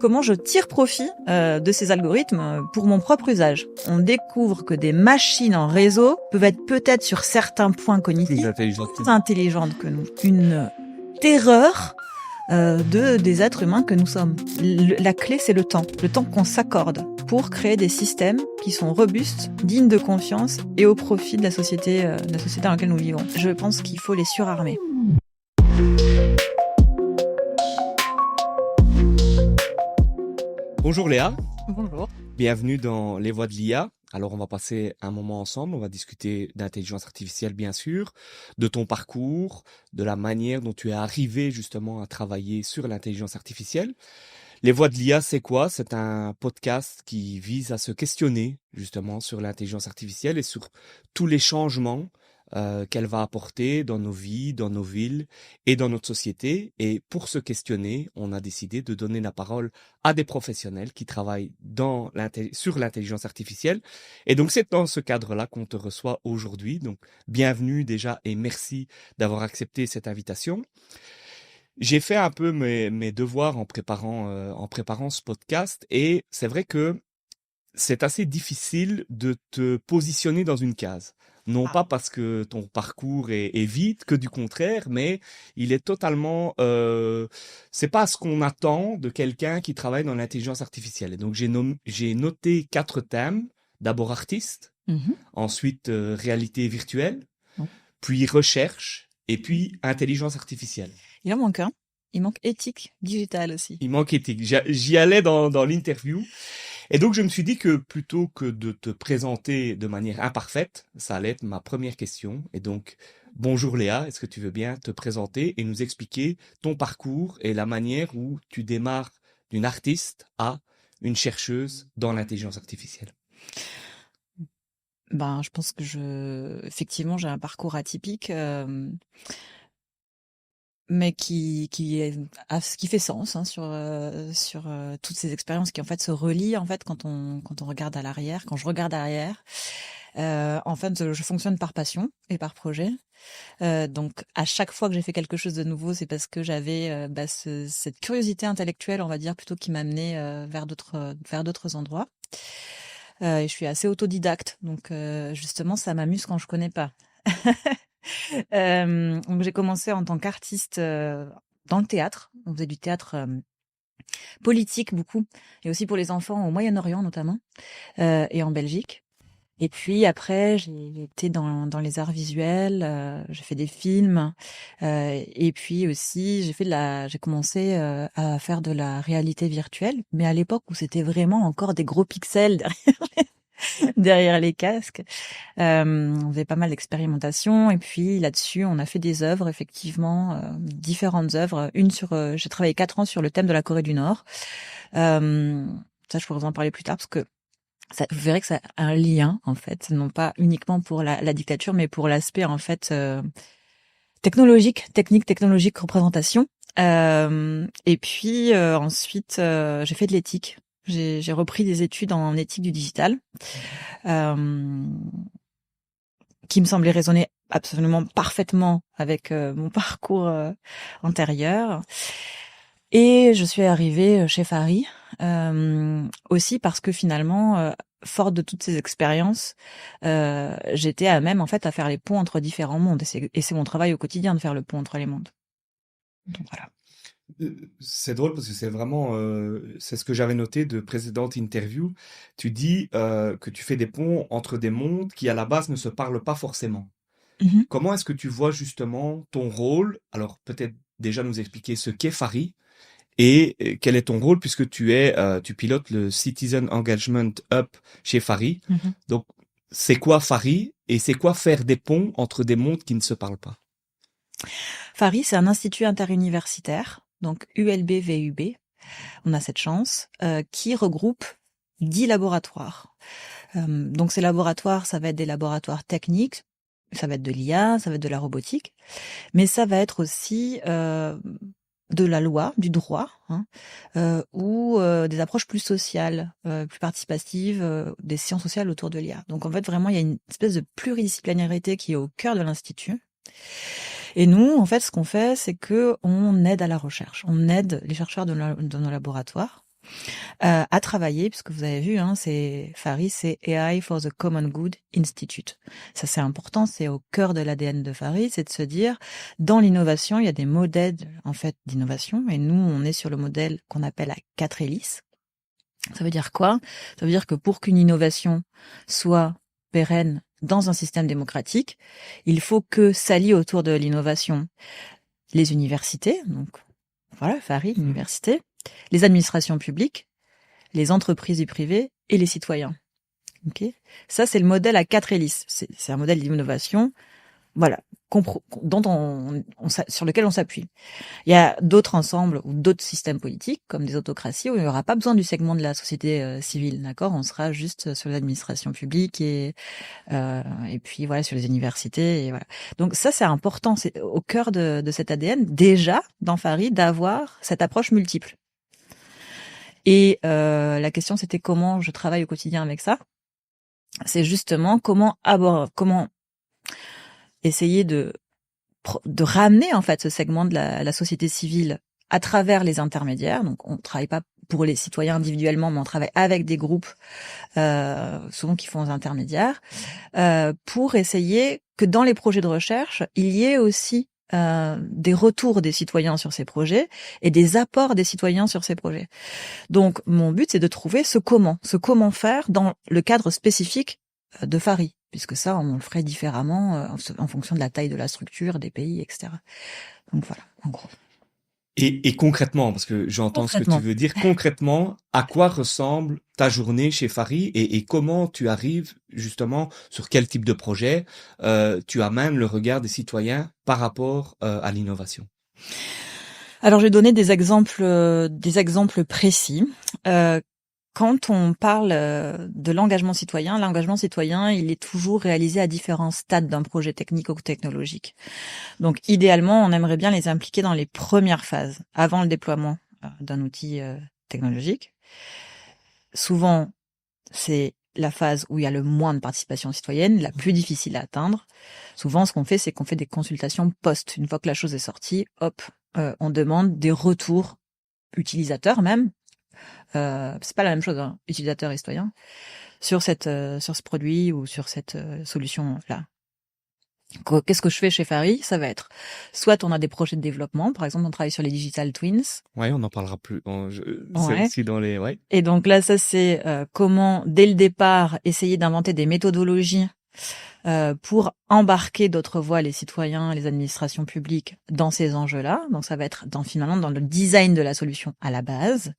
Comment je tire profit de ces algorithmes pour mon propre usage. On découvre que des machines en réseau peuvent être peut-être sur certains points cognitifs plus intelligentes que nous. Une terreur des êtres humains que nous sommes. La clé, c'est le temps qu'on s'accorde pour créer des systèmes qui sont robustes, dignes de confiance et au profit de la société dans laquelle nous vivons. Je pense qu'il faut les surarmer. Bonjour Léa. Bonjour. Bienvenue dans Les Voix de l'IA. Alors on va passer un moment ensemble, on va discuter d'intelligence artificielle bien sûr, de ton parcours, de la manière dont tu es arrivé justement à travailler sur l'intelligence artificielle. Les Voix de l'IA, c'est quoi? C'est un podcast qui vise à se questionner justement sur l'intelligence artificielle et sur tous les changements qu'elle va apporter dans nos vies, dans nos villes et dans notre société. Et pour se questionner, on a décidé de donner la parole à des professionnels qui travaillent sur l'intelligence artificielle. Et donc, c'est dans ce cadre-là qu'on te reçoit aujourd'hui. Donc, bienvenue déjà et merci d'avoir accepté cette invitation. J'ai fait un peu mes devoirs en préparant ce podcast et c'est vrai que c'est assez difficile de te positionner dans une case. Non pas parce que ton parcours est vide, que du contraire, mais il est totalement... c'est pas ce qu'on attend de quelqu'un qui travaille dans l'intelligence artificielle. Et donc j'ai noté 4 thèmes. D'abord artiste, ensuite réalité virtuelle, puis recherche, et puis intelligence artificielle. Il en manque un. Il manque éthique digitale aussi. Il manque éthique. J'y allais dans l'interview. Et donc, je me suis dit que plutôt que de te présenter de manière imparfaite, ça allait être ma première question. Et donc, bonjour Léa, est-ce que tu veux bien te présenter et nous expliquer ton parcours et la manière où tu démarres d'une artiste à une chercheuse dans l'intelligence artificielle? Je pense que effectivement, j'ai un parcours atypique, mais qui fait sens sur toutes ces expériences qui en fait se relient en fait quand on regarde à l'arrière, quand je regarde à l'arrière. En fait, je fonctionne par passion et par projet. Donc à chaque fois que j'ai fait quelque chose de nouveau, c'est parce que j'avais cette curiosité intellectuelle, on va dire, plutôt qui m'amenait vers d'autres endroits. Et je suis assez autodidacte, donc justement ça m'amuse quand je connais pas. Donc j'ai commencé en tant qu'artiste dans le théâtre. On faisait du théâtre politique beaucoup, et aussi pour les enfants au Moyen-Orient notamment, et en Belgique. Et puis après, j'ai été dans les arts visuels, j'ai fait des films, et puis aussi j'ai commencé à faire de la réalité virtuelle, mais à l'époque où c'était vraiment encore des gros pixels derrière les casques. On faisait pas mal d'expérimentation et puis là-dessus, on a fait des œuvres, effectivement, différentes œuvres. J'ai travaillé 4 ans sur le thème de la Corée du Nord. Ça, je pourrais vous en parler plus tard parce que vous verrez que ça a un lien, en fait, non pas uniquement pour la dictature, mais pour l'aspect, en fait, technique, technologique, représentation. Et puis ensuite, j'ai fait de l'éthique. J'ai repris des études en éthique du digital, qui me semblait résonner absolument parfaitement avec mon parcours antérieur. Et je suis arrivée chez Fari, aussi parce que finalement, forte de toutes ces expériences, j'étais à même en fait à faire les ponts entre différents mondes. Et c'est mon travail au quotidien de faire le pont entre les mondes. Donc voilà. C'est drôle parce que c'est vraiment, c'est ce que j'avais noté de précédentes interviews. Tu dis que tu fais des ponts entre des mondes qui à la base ne se parlent pas forcément. Comment est-ce que tu vois justement ton rôle? Alors peut-être déjà nous expliquer ce qu'est Fari et quel est ton rôle puisque tu pilotes le Citizen Engagement Hub chez Fari. Donc c'est quoi Fari et c'est quoi faire des ponts entre des mondes qui ne se parlent pas? Fari, c'est un institut interuniversitaire, donc ULB-VUB, on a cette chance, qui regroupe 10 laboratoires. Donc ces laboratoires, ça va être des laboratoires techniques, ça va être de l'IA, ça va être de la robotique, mais ça va être aussi de la loi, du droit, ou des approches plus sociales, plus participatives, des sciences sociales autour de l'IA. Donc en fait, vraiment, il y a une espèce de pluridisciplinarité qui est au cœur de l'Institut. Et nous, en fait, ce qu'on fait, c'est que on aide à la recherche. On aide les chercheurs dans nos laboratoires à travailler, puisque vous avez vu, hein, Fari, c'est AI for the Common Good Institute. Ça, c'est important, c'est au cœur de l'ADN de Fari, c'est de se dire, dans l'innovation, il y a des modèles, en fait, d'innovation, et nous, on est sur le modèle qu'on appelle à 4 hélices. Ça veut dire quoi? Ça veut dire que pour qu'une innovation soit pérenne dans un système démocratique, il faut que s'allient autour de l'innovation les universités, donc voilà, Fari, l'université, les administrations publiques, les entreprises du privé et les citoyens. Ok, ça c'est le modèle à 4 hélices. C'est un modèle d'innovation, voilà, sur lequel on s'appuie. Il y a d'autres ensembles ou d'autres systèmes politiques, comme des autocraties, où il n'y aura pas besoin du segment de la société civile, d'accord? On sera juste sur l'administration publique et puis voilà, sur les universités. Et voilà. Donc ça, c'est important, c'est au cœur de cet ADN, déjà, dans Fari, d'avoir cette approche multiple. Et la question, c'était comment je travaille au quotidien avec ça. C'est justement comment essayer de ramener en fait ce segment de la société civile à travers les intermédiaires. Donc on travaille pas pour les citoyens individuellement, mais on travaille avec des groupes souvent qui font des intermédiaires pour essayer que dans les projets de recherche, il y ait aussi des retours des citoyens sur ces projets et des apports des citoyens sur ces projets. Donc mon but, c'est de trouver ce comment faire dans le cadre spécifique de Fari, puisque ça, on le ferait différemment en fonction de la taille de la structure, des pays, etc. Donc voilà, en gros. Et concrètement, parce que j'entends ce que tu veux dire, concrètement, à quoi ressemble ta journée chez Fari et comment tu arrives justement sur quel type de projet tu amènes le regard des citoyens par rapport à l'innovation? Alors, je vais donner des exemples précis. Quand on parle de l'engagement citoyen, il est toujours réalisé à différents stades d'un projet technique ou technologique. Donc, idéalement, on aimerait bien les impliquer dans les premières phases, avant le déploiement d'un outil technologique. Souvent, c'est la phase où il y a le moins de participation citoyenne, la plus difficile à atteindre. Souvent, ce qu'on fait, c'est qu'on fait des consultations post. Une fois que la chose est sortie, hop, on demande des retours utilisateurs même. C'est pas la même chose, hein, utilisateur et citoyen, sur ce produit ou sur cette solution-là. Qu'est-ce que je fais chez Fari? Ça va être soit on a des projets de développement, par exemple on travaille sur les digital twins. Ouais, on en parlera plus. Ouais. C'est dans les. Ouais. Et donc là, ça c'est comment dès le départ essayer d'inventer des méthodologies pour embarquer d'autres voix, les citoyens, les administrations publiques dans ces enjeux-là. Donc ça va être finalement dans le design de la solution à la base.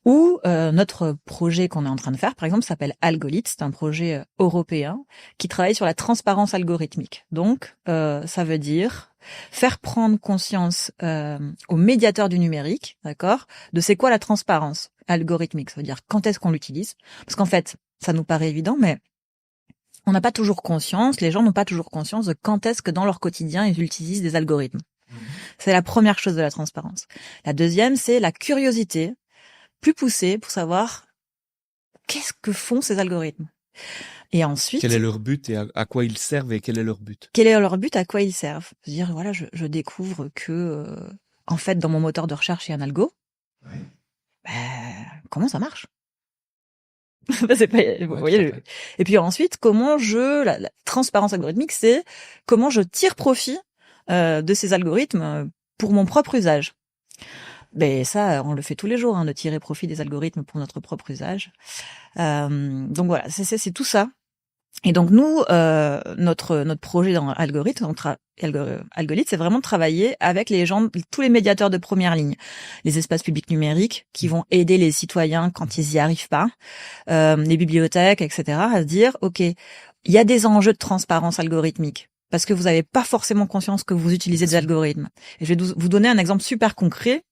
Ou notre projet qu'on est en train de faire, par exemple, s'appelle Algolith. C'est un projet européen qui travaille sur la transparence algorithmique. Donc, ça veut dire faire prendre conscience aux médiateurs du numérique, d'accord, de c'est quoi la transparence algorithmique. Ça veut dire quand est-ce qu'on l'utilise. Parce qu'en fait, ça nous paraît évident, mais on n'a pas toujours conscience, les gens n'ont pas toujours conscience de quand est-ce que dans leur quotidien, ils utilisent des algorithmes. C'est la première chose de la transparence. La deuxième, c'est la curiosité plus poussée pour savoir qu'est-ce que font ces algorithmes. Et ensuite, quel est leur but et à quoi ils servent et quel est leur but? Quel est leur but, à quoi ils servent? C'est-à-dire, voilà, je découvre que, en fait, dans mon moteur de recherche, il y a un algo. Ouais. Comment ça marche? C'est pas, vous voyez. Et puis ensuite, la transparence algorithmique, c'est comment je tire profit de ces algorithmes pour mon propre usage. Ben ça, on le fait tous les jours, hein, de tirer profit des algorithmes pour notre propre usage. Donc voilà, c'est tout ça. Et donc nous, notre projet dans Algolith, c'est vraiment de travailler avec les gens, tous les médiateurs de première ligne, les espaces publics numériques qui vont aider les citoyens quand ils y arrivent pas, les bibliothèques, etc., à se dire, ok, il y a des enjeux de transparence algorithmique parce que vous n'avez pas forcément conscience que vous utilisez des algorithmes. Et je vais vous donner un exemple super concret.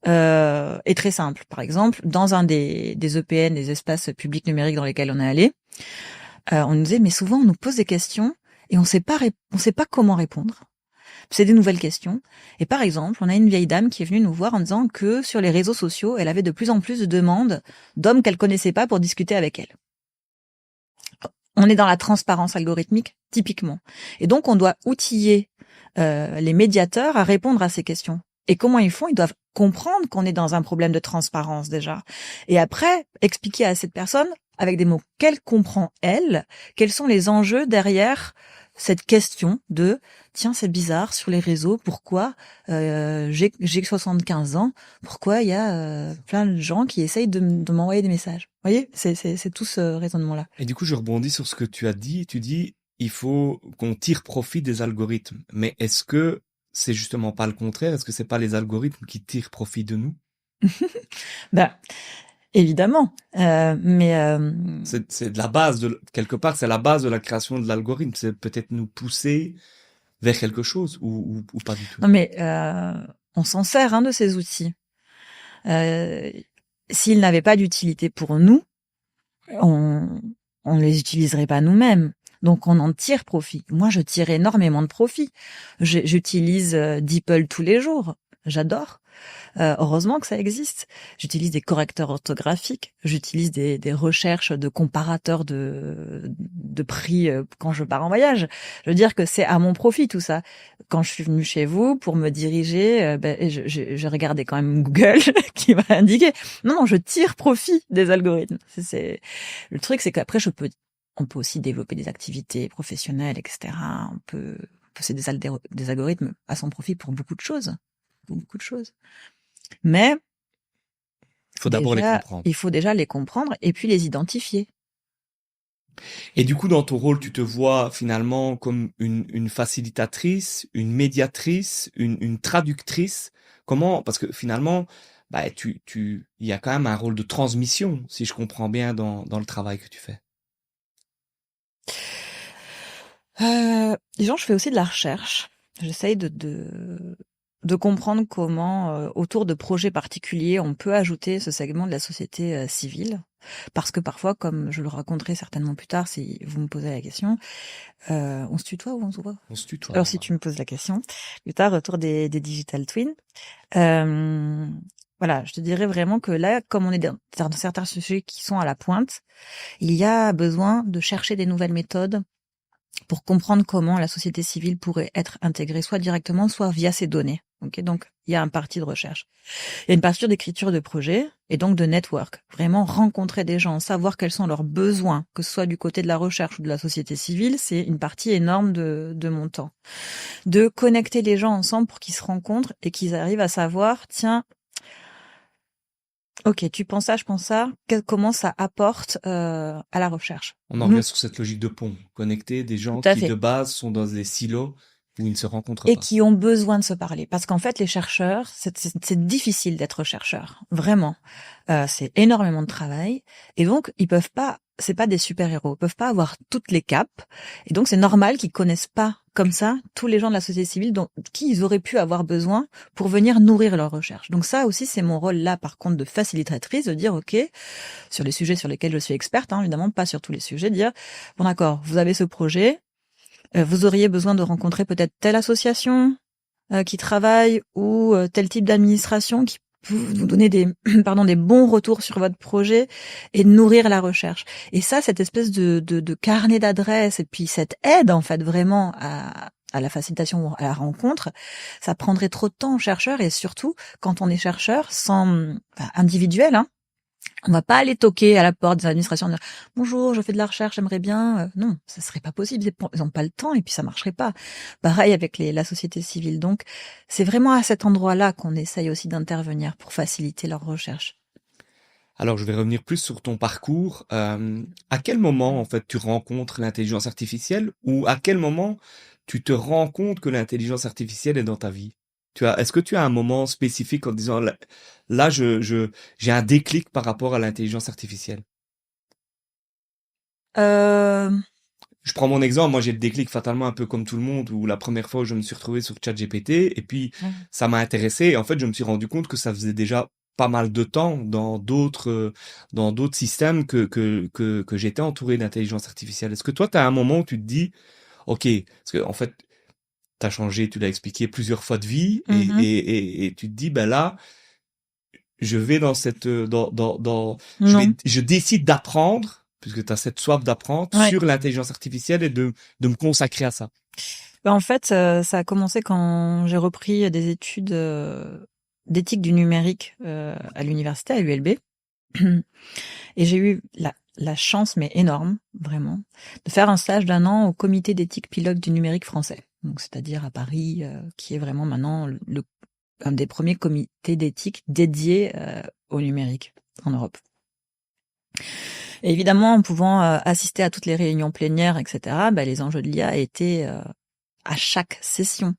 Et très simple. Par exemple, dans un des EPN, des espaces publics numériques dans lesquels on est allé, on nous disait, mais souvent on nous pose des questions et on sait pas comment répondre. C'est des nouvelles questions. Et par exemple, on a une vieille dame qui est venue nous voir en disant que sur les réseaux sociaux, elle avait de plus en plus de demandes d'hommes qu'elle connaissait pas pour discuter avec elle. On est dans la transparence algorithmique, typiquement. Et donc, on doit outiller les médiateurs à répondre à ces questions. Et comment ils font? Ils doivent comprendre qu'on est dans un problème de transparence déjà. Et après, expliquer à cette personne, avec des mots qu'elle comprend, elle, quels sont les enjeux derrière cette question de tiens, c'est bizarre sur les réseaux, pourquoi j'ai 75 ans, pourquoi il y a plein de gens qui essayent de m'envoyer des messages. Vous voyez, c'est tout ce raisonnement-là. Et du coup, je rebondis sur ce que tu as dit. Tu dis, il faut qu'on tire profit des algorithmes. Mais est-ce que c'est justement pas le contraire? Est-ce que c'est pas les algorithmes qui tirent profit de nous? Ben, évidemment, mais C'est de la base quelque part, c'est la base de la création de l'algorithme. C'est peut-être nous pousser vers quelque chose ou pas du tout. non, mais on s'en sert de ces outils. S'ils n'avaient pas d'utilité pour nous, on les utiliserait pas nous-mêmes. Donc on en tire profit. Moi, je tire énormément de profit. J'utilise DeepL tous les jours. J'adore. Heureusement que ça existe. J'utilise des correcteurs orthographiques. J'utilise des recherches de comparateurs de prix quand je pars en voyage. Je veux dire que c'est à mon profit tout ça. Quand je suis venue chez vous pour me diriger, je regardais quand même Google qui m'a indiqué. Non, je tire profit des algorithmes. Le truc, c'est qu'après on peut aussi développer des activités professionnelles, etc. On peut posséder des algorithmes à son profit pour beaucoup de choses. Beaucoup de choses. Mais il faut d'abord les comprendre. Il faut déjà les comprendre et puis les identifier. Et du coup, dans ton rôle, tu te vois finalement comme une facilitatrice, une médiatrice, une traductrice. Comment? Parce que finalement, il y a quand même un rôle de transmission, si je comprends bien, dans le travail que tu fais. Disons, je fais aussi de la recherche. J'essaye de comprendre comment, autour de projets particuliers, on peut ajouter ce segment de la société civile. Parce que parfois, comme je le raconterai certainement plus tard, si vous me posez la question, on se tutoie ou on se voit? On se tutoie. Alors, si tu me poses la question, plus tard, autour des digital twins, voilà, je te dirais vraiment que là, comme on est dans certains sujets qui sont à la pointe, il y a besoin de chercher des nouvelles méthodes pour comprendre comment la société civile pourrait être intégrée, soit directement, soit via ces données. Okay, donc, il y a une partie de recherche. Il y a une partie d'écriture de projet et donc de network. Vraiment rencontrer des gens, savoir quels sont leurs besoins, que ce soit du côté de la recherche ou de la société civile, c'est une partie énorme de mon temps. De connecter les gens ensemble pour qu'ils se rencontrent et qu'ils arrivent à savoir, tiens, ok, tu penses ça, je pense ça. Comment ça apporte à la recherche? On en revient sur cette logique de pont. Connecter des gens qui, de base, sont dans des silos où ils ne se rencontrent pas. Et qui ont besoin de se parler. Parce qu'en fait, les chercheurs, c'est difficile d'être chercheur. Vraiment. C'est énormément de travail. Et donc, ils peuvent pas, c'est pas des super-héros. Ils peuvent pas avoir toutes les capes. Et donc, c'est normal qu'ils connaissent pas comme ça tous les gens de la société civile qui ils auraient pu avoir besoin pour venir nourrir leur recherche. Donc ça aussi, c'est mon rôle là, par contre, de facilitatrice, de dire, OK, sur les sujets sur lesquels je suis experte, évidemment, pas sur tous les sujets, de dire, bon d'accord, vous avez ce projet, vous auriez besoin de rencontrer peut-être telle association qui travaille ou tel type d'administration qui peut vous donner des bons retours sur votre projet et de nourrir la recherche. Et ça, cette espèce de carnet d'adresses et puis cette aide en fait vraiment à la facilitation, à la rencontre, ça prendrait trop de temps aux chercheurs et surtout quand on est chercheur individuel, on va pas aller toquer à la porte des administrations et dire « Bonjour, je fais de la recherche, j'aimerais bien… » Non, ça serait pas possible. Ils ont pas le temps et puis ça marcherait pas. Pareil avec la société civile. Donc, c'est vraiment à cet endroit-là qu'on essaye aussi d'intervenir pour faciliter leur recherche. Alors, je vais revenir plus sur ton parcours. À quel moment, en fait, tu rencontres l'intelligence artificielle ou à quel moment tu te rends compte que l'intelligence artificielle est dans ta vie? Est-ce que tu as un moment spécifique en disant là, j'ai un déclic par rapport à l'intelligence artificielle? Je prends mon exemple. Moi, j'ai le déclic fatalement un peu comme tout le monde où la première fois où je me suis retrouvé sur ChatGPT et puis ça m'a intéressé. Et en fait, je me suis rendu compte que ça faisait déjà pas mal de temps dans d'autres systèmes que j'étais entouré d'intelligence artificielle. Est-ce que toi, tu as un moment où tu te dis, OK, parce que en fait, t'as changé, tu l'as expliqué plusieurs fois de vie et tu te dis là je vais dans cette je décide d'apprendre puisque tu as cette soif d'apprendre sur l'intelligence artificielle et de me consacrer à ça. En fait, ça a commencé quand j'ai repris des études d'éthique du numérique à l'université, à l'ULB. Et j'ai eu la chance, mais énorme, vraiment, de faire un stage d'1 an au comité d'éthique pilote du numérique français. Donc, c'est-à-dire à Paris, qui est vraiment maintenant un des premiers comités d'éthique dédiés au numérique en Europe. Et évidemment, en pouvant assister à toutes les réunions plénières, etc., les enjeux de l'IA étaient à chaque session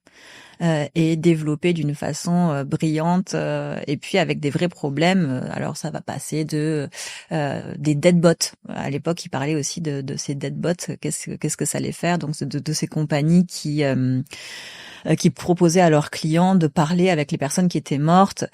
et développés d'une façon brillante et puis avec des vrais problèmes. Alors ça va passer de des deadbots. À l'époque, ils parlaient aussi de ces deadbots. Qu'est-ce que ça allait faire? Donc de ces compagnies qui proposaient à leurs clients de parler avec les personnes qui étaient mortes.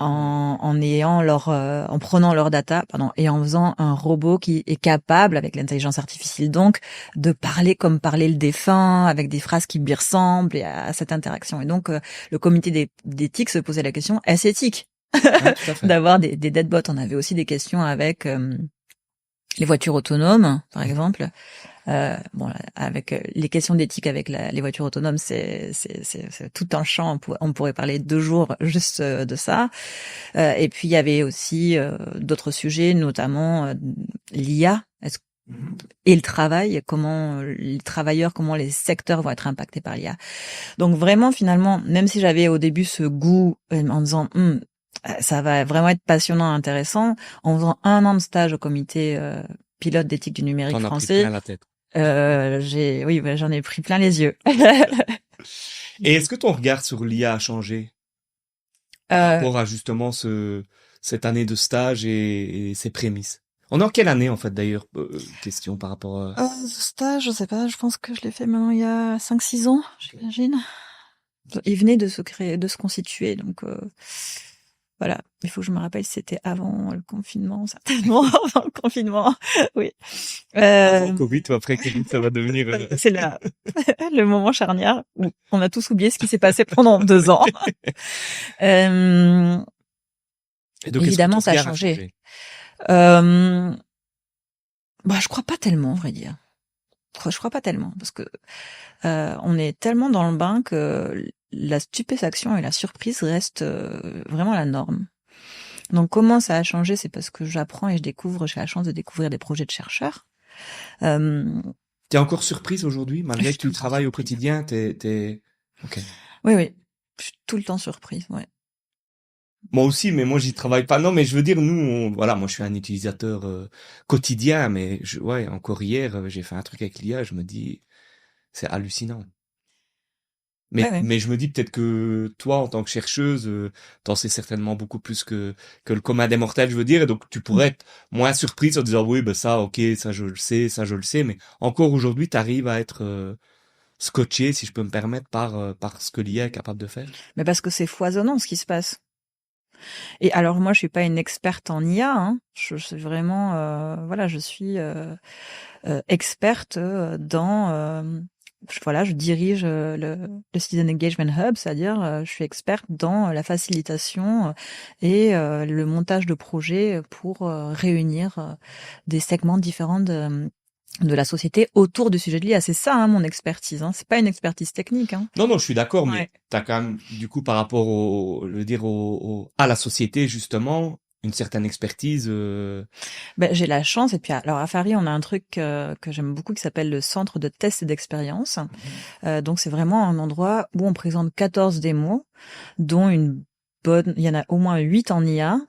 En prenant leur data, et en faisant un robot qui est capable, avec l'intelligence artificielle donc, de parler comme parlait le défunt, avec des phrases qui lui ressemblent et à cette interaction. Et donc, le comité d'éthique se posait la question, est-ce éthique Ouais, tout à fait. d'avoir des deadbots? On avait aussi des questions avec les voitures autonomes, par exemple. Avec les questions d'éthique avec les voitures autonomes, c'est tout un champ. On pourrait parler 2 jours juste de ça. Et puis il y avait aussi d'autres sujets, notamment l'IA. Et le travail, comment les travailleurs, comment les secteurs vont être impactés par l'IA. Donc vraiment, finalement, même si j'avais au début ce goût en disant ça va vraiment être passionnant, intéressant, en faisant 1 an de stage au comité pilote d'éthique du numérique T'en as pris français, plein la tête. j'en ai pris plein les yeux. Et est-ce que ton regard sur l'IA a changé par rapport à justement cette année de stage et ses prémices? On est en quelle année en fait d'ailleurs? Question par rapport à... Ce stage, je sais pas, je pense que je l'ai fait maintenant il y a 5-6 ans, j'imagine. Il venait de se constituer, donc voilà. Il faut que je me rappelle, c'était avant le confinement, certainement. Avant le confinement, oui. Avant Covid ou après Covid, ça va devenir... C'est le moment charnière où on a tous oublié ce qui s'est passé pendant 2 ans. Et donc, Évidemment, ça a changé. Je crois pas tellement, à vrai dire. Je crois pas tellement, parce que on est tellement dans le bain que la stupéfaction et la surprise restent vraiment la norme. Donc comment ça a changé? C'est parce que j'apprends et j'ai la chance de découvrir des projets de chercheurs. T'es encore surprise aujourd'hui, malgré que tu travailles au quotidien, Ok. Oui. Je suis tout le temps surprise, ouais. Moi aussi, mais moi j'y travaille pas. Non, mais je veux dire, voilà, moi je suis un utilisateur quotidien, mais encore hier, j'ai fait un truc avec l'IA, je me dis, c'est hallucinant. Mais je me dis peut-être que toi, en tant que chercheuse, t'en sais certainement beaucoup plus que le commun des mortels, je veux dire, et donc tu pourrais être moins surprise en disant oui, ça, ok, ça je le sais, mais encore aujourd'hui, t'arrives à être scotché, si je peux me permettre, par ce que l'IA est capable de faire. Mais parce que c'est foisonnant ce qui se passe. Et alors moi, je suis pas une experte en IA, hein. Je suis vraiment, je suis experte dans je dirige le Citizen Engagement Hub, c'est-à-dire je suis experte dans la facilitation et le montage de projets pour réunir des segments différents de la société autour du sujet de l'IA. C'est ça, hein, mon expertise. Hein. C'est pas une expertise technique. Hein. Non, je suis d'accord, mais t'as quand même, du coup, par rapport à la société, justement, une certaine expertise. J'ai la chance, et puis alors à Paris, on a un truc que j'aime beaucoup qui s'appelle le centre de tests et d'expérience. Donc c'est vraiment un endroit où on présente 14 démos, dont il y en a au moins 8 en IA,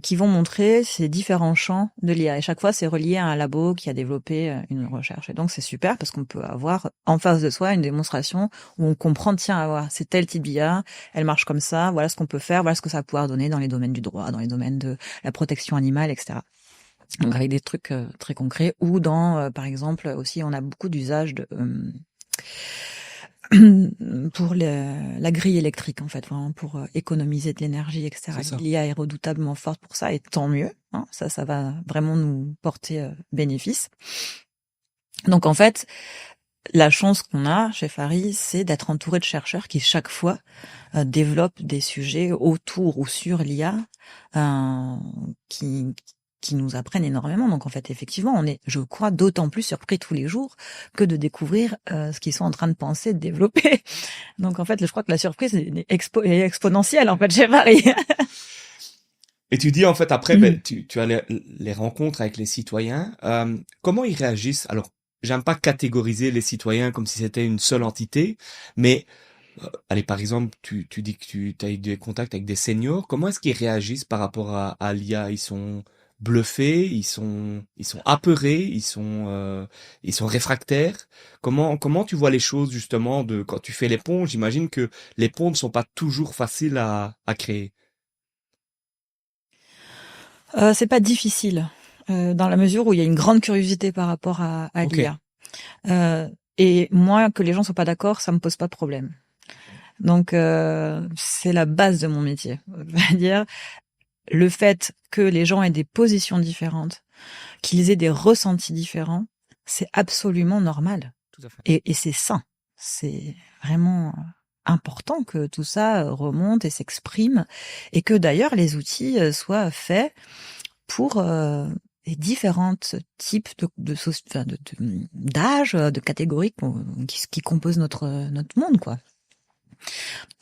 qui vont montrer ces différents champs de l'IA. Et chaque fois, c'est relié à un labo qui a développé une recherche. Et donc, c'est super parce qu'on peut avoir en face de soi une démonstration où on comprend, tiens, c'est tel type d'IA, elle marche comme ça, voilà ce qu'on peut faire, voilà ce que ça va pouvoir donner dans les domaines du droit, dans les domaines de la protection animale, etc. Donc, avec des trucs très concrets. Ou dans, par exemple, aussi, on a beaucoup d'usages pour la grille électrique, en fait, vraiment pour économiser de l'énergie, etc. L'IA est redoutablement forte pour ça, et tant mieux. Hein, ça va vraiment nous porter bénéfice. Donc, en fait, la chance qu'on a chez Fari, c'est d'être entouré de chercheurs qui, chaque fois, développent des sujets autour ou sur l'IA qui qui nous apprennent énormément. Donc en fait, effectivement, on est, je crois, d'autant plus surpris tous les jours que de découvrir ce qu'ils sont en train de penser, de développer. Donc en fait, je crois que la surprise est exponentielle en fait chez Marie. Et tu dis en fait après, tu as les rencontres avec les citoyens. Comment ils réagissent? Alors, j'aime pas catégoriser les citoyens comme si c'était une seule entité, mais allez, par exemple, tu dis que tu as eu des contacts avec des seniors. Comment est-ce qu'ils réagissent par rapport à l'IA? Ils sont bluffés, ils sont apeurés, ils sont réfractaires. Comment tu vois les choses justement de quand tu fais les ponts? J'imagine que les ponts ne sont pas toujours faciles à créer. C'est pas difficile dans la mesure où il y a une grande curiosité par rapport à Ok. l'IA. Et moi, que les gens soient pas d'accord, ça me pose pas de problème. Donc c'est la base de mon métier. C'est-à-dire le fait que les gens aient des positions différentes, qu'ils aient des ressentis différents, c'est absolument normal. Tout à fait. Et c'est sain. C'est vraiment important que tout ça remonte et s'exprime, et que d'ailleurs les outils soient faits pour les différents types d'âge, de catégories qui composent notre monde, quoi.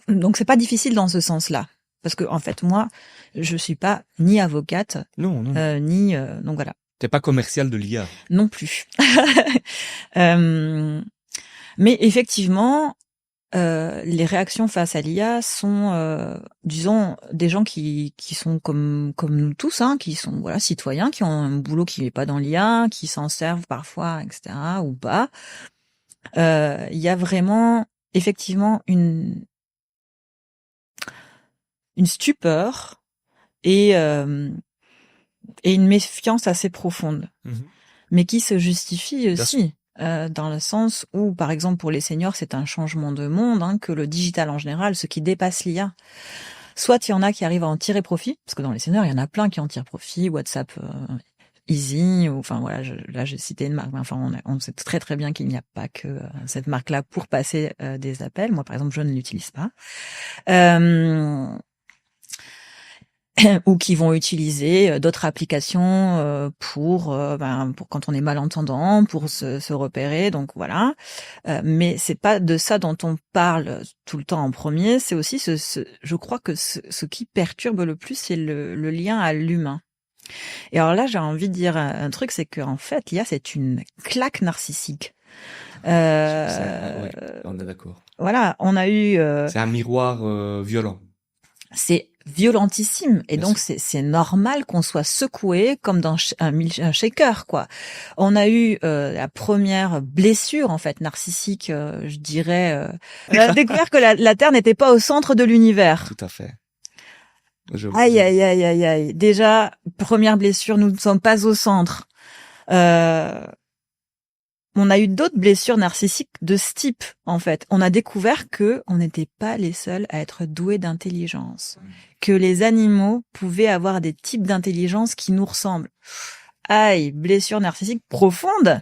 Donc c'est pas difficile dans ce sens-là, parce que en fait moi je suis pas ni avocate Non, non. ni donc voilà, T'es pas commercial de l'IA. non plus. Mais effectivement les réactions face à l'IA sont disons des gens qui sont comme nous tous, hein, qui sont voilà citoyens, qui ont un boulot qui n'est pas dans l'IA, qui s'en servent parfois, etc. ou pas. Il y a vraiment effectivement une stupeur et une méfiance assez profonde, mais qui se justifie aussi dans le sens où, par exemple, pour les seniors, c'est un changement de monde, hein, que le digital en général, ce qui dépasse l'IA. Soit il y en a qui arrivent à en tirer profit, parce que dans les seniors, il y en a plein qui en tirent profit, WhatsApp Easy, ou enfin voilà, là j'ai cité une marque, mais enfin on sait très très bien qu'il n'y a pas que cette marque-là pour passer des appels. Moi, par exemple, je ne l'utilise pas. Ou qui vont utiliser d'autres applications pour quand on est malentendant, pour se repérer. Donc voilà. Mais c'est pas de ça dont on parle tout le temps en premier. C'est aussi je crois que ce qui perturbe le plus, c'est le lien à l'humain. Et alors là, j'ai envie de dire un truc, c'est qu'en fait, l'IA, c'est une claque narcissique. Ouais, on est d'accord. Voilà, on a eu. C'est un miroir violent. C'est violentissime, et Bien donc sûr. c'est normal qu'on soit secoué comme dans un shaker, quoi. On a eu la première blessure en fait narcissique, je dirais. On a découvert que la Terre n'était pas au centre de l'univers. Tout à fait. Aïe aïe aïe aïe aïe. Déjà première blessure, nous ne sommes pas au centre. On a eu d'autres blessures narcissiques de ce type, en fait. On a découvert que on n'était pas les seuls à être doués d'intelligence, que les animaux pouvaient avoir des types d'intelligence qui nous ressemblent. Aïe, blessure narcissique profonde.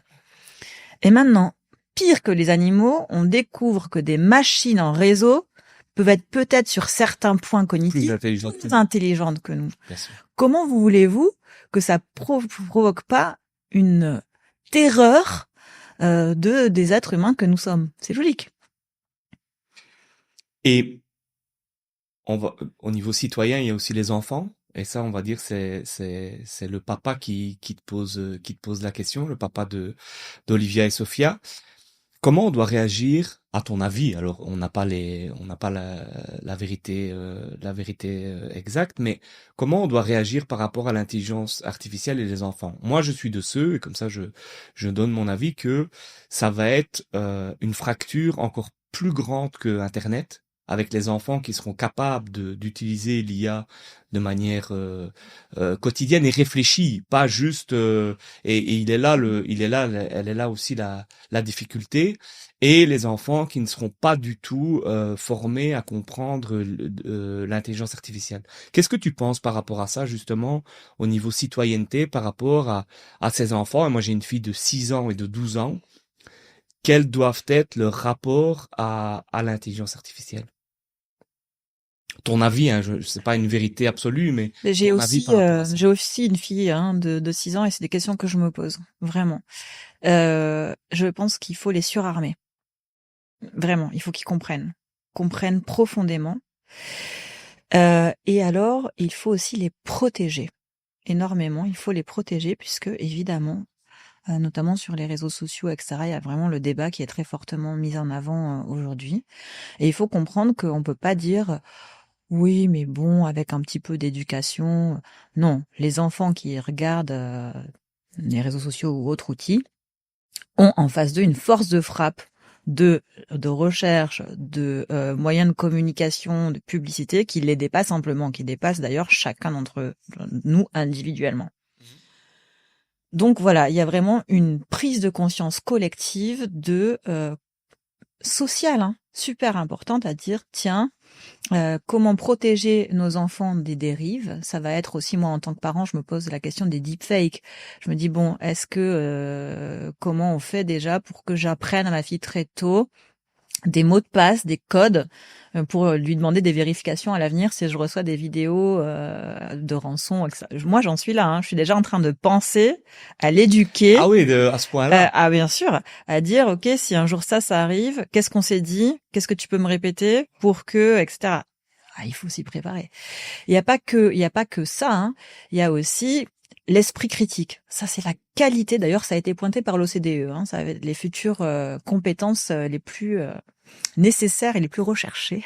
Et maintenant, pire que les animaux, on découvre que des machines en réseau peuvent être peut-être sur certains points cognitifs plus intelligentes que nous. Comment voulez-vous que ça provoque pas une terreur des êtres humains que nous sommes? C'est logique. Et au niveau citoyen, il y a aussi les enfants. Et ça, on va dire, c'est le papa qui te pose la question, le papa d'Olivia et Sophia. Comment on doit réagir, à ton avis? Alors, on n'a pas la vérité exacte, mais comment on doit réagir par rapport à l'intelligence artificielle et les enfants? Moi, je suis de ceux, et comme ça, je donne mon avis, que ça va être une fracture encore plus grande que Internet, avec les enfants qui seront capables d'utiliser l'IA de manière quotidienne et réfléchie, pas juste et elle est là aussi la difficulté, et les enfants qui ne seront pas du tout formés à comprendre l'intelligence artificielle. Qu'est-ce que tu penses par rapport à ça, justement, au niveau citoyenneté, par rapport à ces enfants? Et moi, j'ai une fille de 6 ans et de 12 ans. Quels doivent être leurs rapports à l'intelligence artificielle? ton avis, hein, c'est pas une vérité absolue, mais Mais ton avis par rapport à ça. j'ai aussi une fille de 6 ans et c'est des questions que je me pose, vraiment. Je pense qu'il faut les surarmer. Vraiment, il faut qu'ils comprennent profondément. Et alors, il faut aussi les protéger énormément. Il faut les protéger puisque, évidemment, notamment sur les réseaux sociaux, etc., il y a vraiment le débat qui est très fortement mis en avant aujourd'hui. Et il faut comprendre qu'on peut pas dire oui, mais bon, avec un petit peu d'éducation. Non, les enfants qui regardent les réseaux sociaux ou autres outils ont en face d'eux une force de frappe de recherche, de moyens de communication, de publicité qui les dépasse amplement, qui dépasse d'ailleurs chacun d'entre nous individuellement. Donc voilà, il y a vraiment une prise de conscience collective de sociale, hein, super importante à dire, tiens, comment protéger nos enfants des dérives? Ça va être aussi, moi, en tant que parent, je me pose la question des deepfakes. Je me dis, bon, est-ce que, comment on fait déjà pour que j'apprenne à ma fille très tôt des mots de passe, des codes, pour lui demander des vérifications à l'avenir si je reçois des vidéos de rançon, etc. Moi, j'en suis là, hein. Je suis déjà en train de penser à l'éduquer. Ah oui, à ce point-là. Ah bien sûr, à dire ok, si un jour ça arrive, qu'est-ce qu'on s'est dit, qu'est-ce que tu peux me répéter pour que, etc. Ah, il faut s'y préparer. Il y a pas que ça, hein. Il y a aussi l'esprit critique. Ça c'est la qualité. D'ailleurs, ça a été pointé par l'OCDE. Hein. Ça va être les futures compétences les plus nécessaires et les plus recherchées.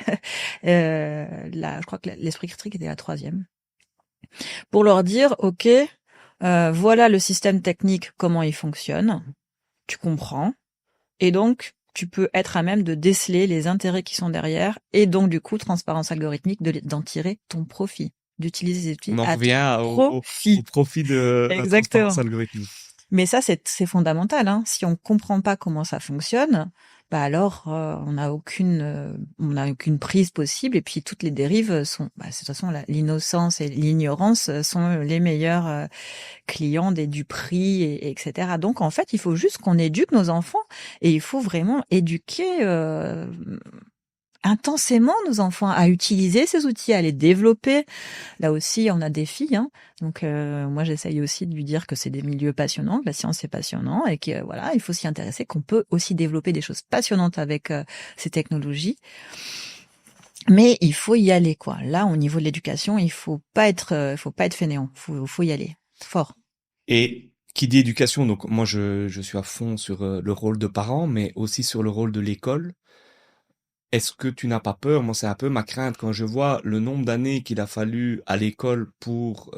Je crois que l'esprit critique était la 3e. Pour leur dire ok. Voilà le système technique, comment il fonctionne. Tu comprends. Et donc, tu peux être à même de déceler les intérêts qui sont derrière. Et donc, du coup, transparence algorithmique, d'en tirer ton profit. D'utiliser ces outils On en à revient ton profit. au profit de la Exactement. transparence algorithmique. Mais ça, c'est fondamental. Hein. Si on comprend pas comment ça fonctionne, bah alors on n'a aucune prise possible. Et puis toutes les dérives sont, de toute façon, l'innocence et l'ignorance sont les meilleurs clients du prix, etc. Donc en fait, il faut juste qu'on éduque nos enfants et il faut vraiment éduquer intensément nos enfants à utiliser ces outils, à les développer. Là aussi, on a des filles, hein. Donc moi j'essaye aussi de lui dire que c'est des milieux passionnants, que la science c'est passionnant et que voilà, il faut s'y intéresser, qu'on peut aussi développer des choses passionnantes avec ces technologies. Mais il faut y aller, quoi. Là, au niveau de l'éducation, il faut pas être fainéant. Faut y aller fort. Et qui dit éducation, donc moi je suis à fond sur le rôle de parent, mais aussi sur le rôle de l'école. Est-ce que tu n'as pas peur? Moi, c'est un peu ma crainte quand je vois le nombre d'années qu'il a fallu à l'école pour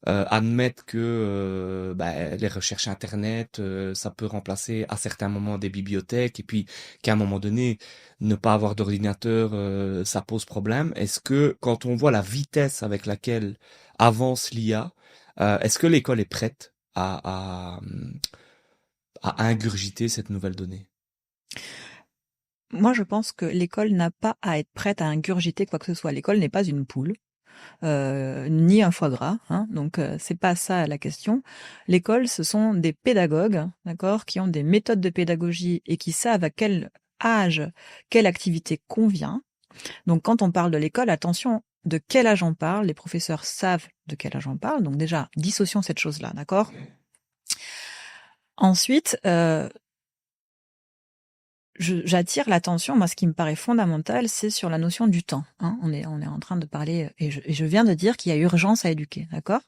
admettre que les recherches Internet, ça peut remplacer à certains moments des bibliothèques, et puis qu'à un moment donné, ne pas avoir d'ordinateur, ça pose problème. Est-ce que quand on voit la vitesse avec laquelle avance l'IA, est-ce que l'école est prête à ingurgiter cette nouvelle donnée? Moi, je pense que l'école n'a pas à être prête à ingurgiter quoi que ce soit. L'école n'est pas une poule, ni un foie gras, hein, donc c'est pas ça la question. L'école, ce sont des pédagogues, d'accord, qui ont des méthodes de pédagogie et qui savent à quel âge, quelle activité convient. Donc quand on parle de l'école, attention, de quel âge on parle, les professeurs savent de quel âge on parle, donc déjà, dissocions cette chose-là, d'accord? Ensuite, j'attire l'attention, moi ce qui me paraît fondamental, c'est sur la notion du temps. Hein. On est en train de parler, et je viens de dire qu'il y a urgence à éduquer, d'accord?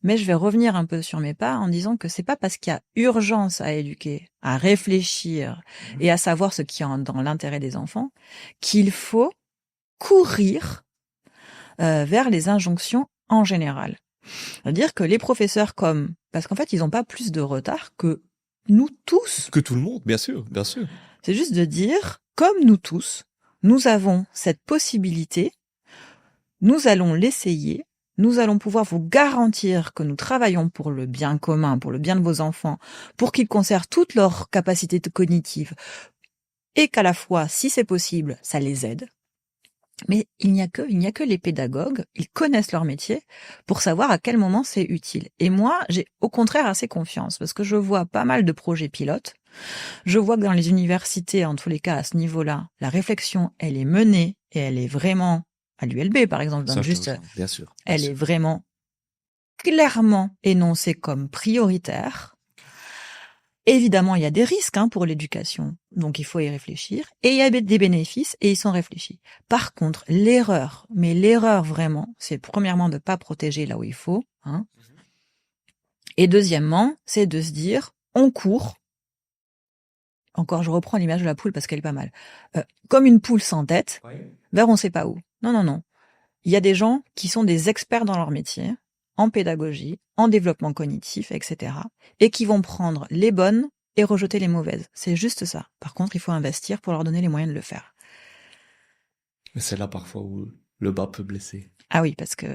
Mais je vais revenir un peu sur mes pas en disant que c'est pas parce qu'il y a urgence à éduquer, à réfléchir et à savoir ce qui est dans l'intérêt des enfants, qu'il faut courir vers les injonctions en général. C'est-à-dire que les professeurs parce qu'en fait ils n'ont pas plus de retard que nous tous. Que tout le monde, bien sûr, bien sûr. C'est juste de dire, comme nous tous, nous avons cette possibilité, nous allons l'essayer, nous allons pouvoir vous garantir que nous travaillons pour le bien commun, pour le bien de vos enfants, pour qu'ils conservent toutes leurs capacités cognitives, et qu'à la fois, si c'est possible, ça les aide. Mais il n'y a que les pédagogues, ils connaissent leur métier pour savoir à quel moment c'est utile. Et moi, j'ai au contraire assez confiance parce que je vois pas mal de projets pilotes. Je vois que dans les universités, en tous les cas, à ce niveau-là, la réflexion, elle est menée et elle est vraiment à l'ULB, par exemple, je Ça, donne je te juste, rejoins. Bien sûr, bien elle est sûr. vraiment clairement énoncée comme prioritaire. Évidemment, il y a des risques pour l'éducation, donc il faut y réfléchir. Et il y a des bénéfices, et ils sont réfléchis. Par contre, mais l'erreur vraiment, c'est premièrement de pas protéger là où il faut, et deuxièmement, c'est de se dire, on court. Encore, je reprends l'image de la poule parce qu'elle est pas mal. Comme une poule sans tête, vers on sait pas où. Non, non, non. Il y a des gens qui sont des experts dans leur métier, en pédagogie, en développement cognitif, etc. et qui vont prendre les bonnes et rejeter les mauvaises. C'est juste ça. Par contre, il faut investir pour leur donner les moyens de le faire. Mais c'est là parfois où le bas peut blesser. Ah oui, parce que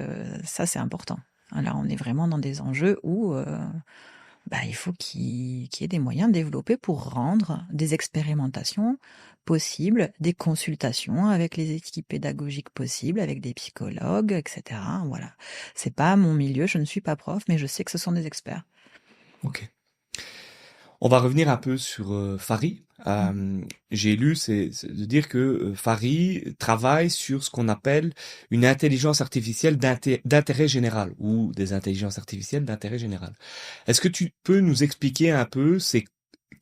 ça, c'est important. Là, on est vraiment dans des enjeux où il faut qu'il y ait des moyens développés pour rendre des expérimentations possibles, des consultations avec les équipes pédagogiques possibles, avec des psychologues, etc. Voilà. C'est pas mon milieu, je ne suis pas prof, mais je sais que ce sont des experts. Ok. On va revenir un peu sur Fary. J'ai lu, c'est de dire que Fary travaille sur ce qu'on appelle une intelligence artificielle d'intérêt général ou des intelligences artificielles d'intérêt général. Est-ce que tu peux nous expliquer un peu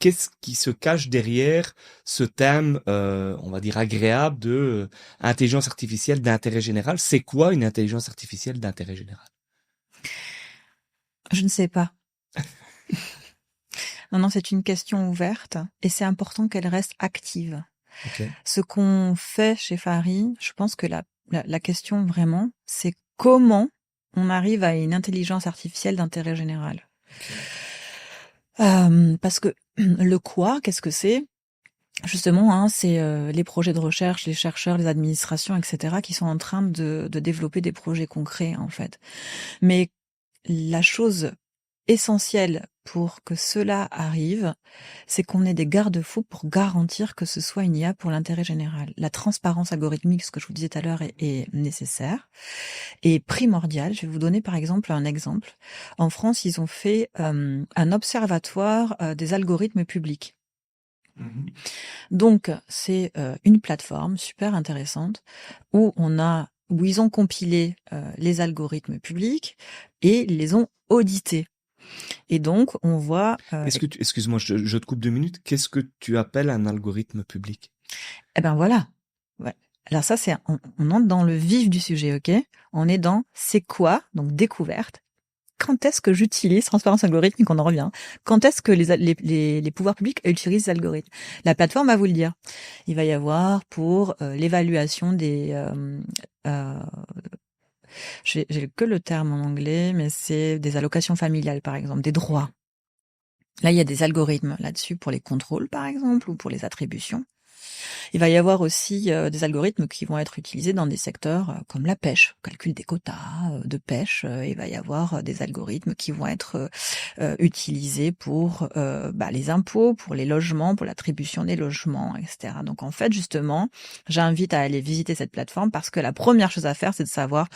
qu'est-ce qui se cache derrière ce thème, on va dire agréable de intelligence artificielle d'intérêt général? C'est quoi une intelligence artificielle d'intérêt général? Je ne sais pas. Non, c'est une question ouverte et c'est important qu'elle reste active. Okay. Ce qu'on fait chez Fary, je pense que la question vraiment, c'est comment on arrive à une intelligence artificielle d'intérêt général. Okay. Parce que le quoi, qu'est-ce que c'est ? Justement, c'est les projets de recherche, les chercheurs, les administrations, etc., qui sont en train de développer des projets concrets, en fait. Mais la chose essentielle pour que cela arrive, c'est qu'on ait des garde-fous pour garantir que ce soit une IA pour l'intérêt général. La transparence algorithmique, ce que je vous disais tout à l'heure, est nécessaire et primordiale. Je vais vous donner par exemple un exemple. En France, ils ont fait un observatoire des algorithmes publics. Donc, c'est une plateforme super intéressante où ils ont compilé les algorithmes publics et ils les ont audités. Et donc, on voit... Excuse-moi, je te coupe 2 minutes. Qu'est-ce que tu appelles un algorithme public? Eh ben voilà. Ouais. Alors ça, on entre dans le vif du sujet, ok? On est dans c'est quoi, donc découverte. Quand est-ce que j'utilise transparence algorithmique, on en revient. Quand est-ce que les pouvoirs publics utilisent les algorithmes? La plateforme va vous le dire. Il va y avoir pour l'évaluation des... j'ai que le terme en anglais, mais c'est des allocations familiales, par exemple, des droits. Là, il y a des algorithmes là-dessus pour les contrôles, par exemple, ou pour les attributions. Il va y avoir aussi des algorithmes qui vont être utilisés dans des secteurs comme la pêche, calcul des quotas de pêche. Il va y avoir des algorithmes qui vont être utilisés pour les impôts, pour les logements, pour l'attribution des logements, etc. Donc en fait, justement, j'invite à aller visiter cette plateforme parce que la première chose à faire, c'est de savoir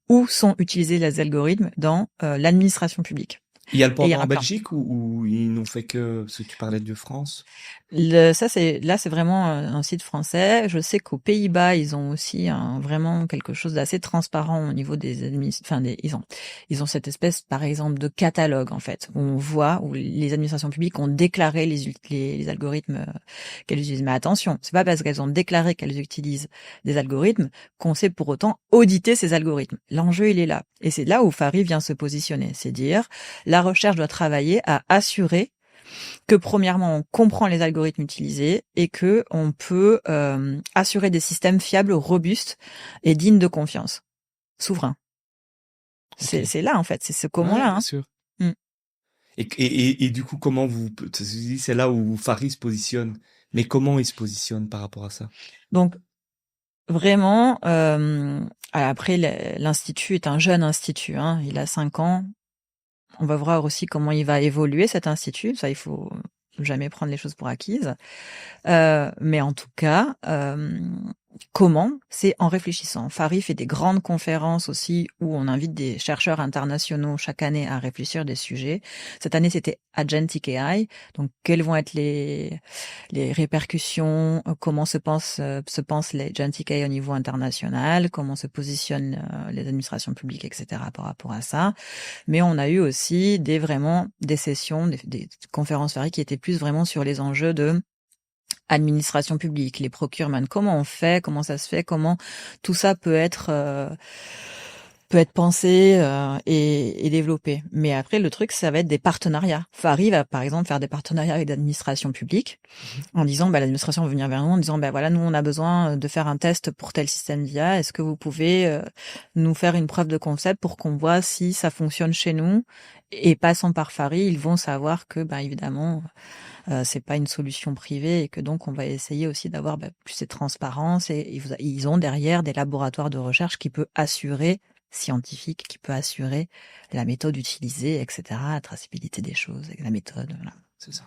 où sont utilisés les algorithmes dans l'administration publique. Il y a le pendant en Belgique ou ils n'ont fait que ce que tu parlais de France? C'est vraiment un site français. Je sais qu'aux Pays-Bas, ils ont aussi vraiment quelque chose d'assez transparent au niveau des ils ont cette espèce, par exemple, de catalogue, en fait, où on voit où les administrations publiques ont déclaré les algorithmes qu'elles utilisent. Mais attention, c'est pas parce qu'elles ont déclaré qu'elles utilisent des algorithmes qu'on sait pour autant auditer ces algorithmes. L'enjeu, il est là. Et c'est là où Fary vient se positionner. C'est dire, la recherche doit travailler à assurer que premièrement, on comprend les algorithmes utilisés et que on peut assurer des systèmes fiables, robustes et dignes de confiance, souverains. Okay. C'est là en fait, c'est ce comment-là. Bien sûr. Et du coup, comment c'est là où Fary se positionne. Mais comment il se positionne par rapport à ça? Donc vraiment, après l'institut est un jeune institut, il a 5 ans. On va voir aussi comment il va évoluer cet institut. Ça, il faut jamais prendre les choses pour acquises. Mais en tout cas, Comment? C'est en réfléchissant. Fari fait des grandes conférences aussi où on invite des chercheurs internationaux chaque année à réfléchir des sujets. Cette année, c'était Agentic AI. Donc, quelles vont être les répercussions? Comment se pensent les Agentic AI au niveau international? Comment se positionnent les administrations publiques, etc. par rapport à ça? Mais on a eu aussi des sessions, des conférences Fari qui étaient plus vraiment sur les enjeux de administration publique, les procurements, comment on fait, comment ça se fait, comment tout ça peut être pensé et développé. Mais après, le truc, ça va être des partenariats. Fari va, par exemple, faire des partenariats avec l'administration publique en disant, l'administration va venir vers nous en disant, voilà, nous, on a besoin de faire un test pour tel système d'IA. Est-ce que vous pouvez nous faire une preuve de concept pour qu'on voit si ça fonctionne chez nous? Et passant par Fari, ils vont savoir que, évidemment, c'est pas une solution privée et que donc on va essayer aussi d'avoir plus de transparence et ils ont derrière des laboratoires de recherche scientifique qui peut assurer la méthode utilisée, etc., la traçabilité des choses, la méthode, voilà. C'est ça.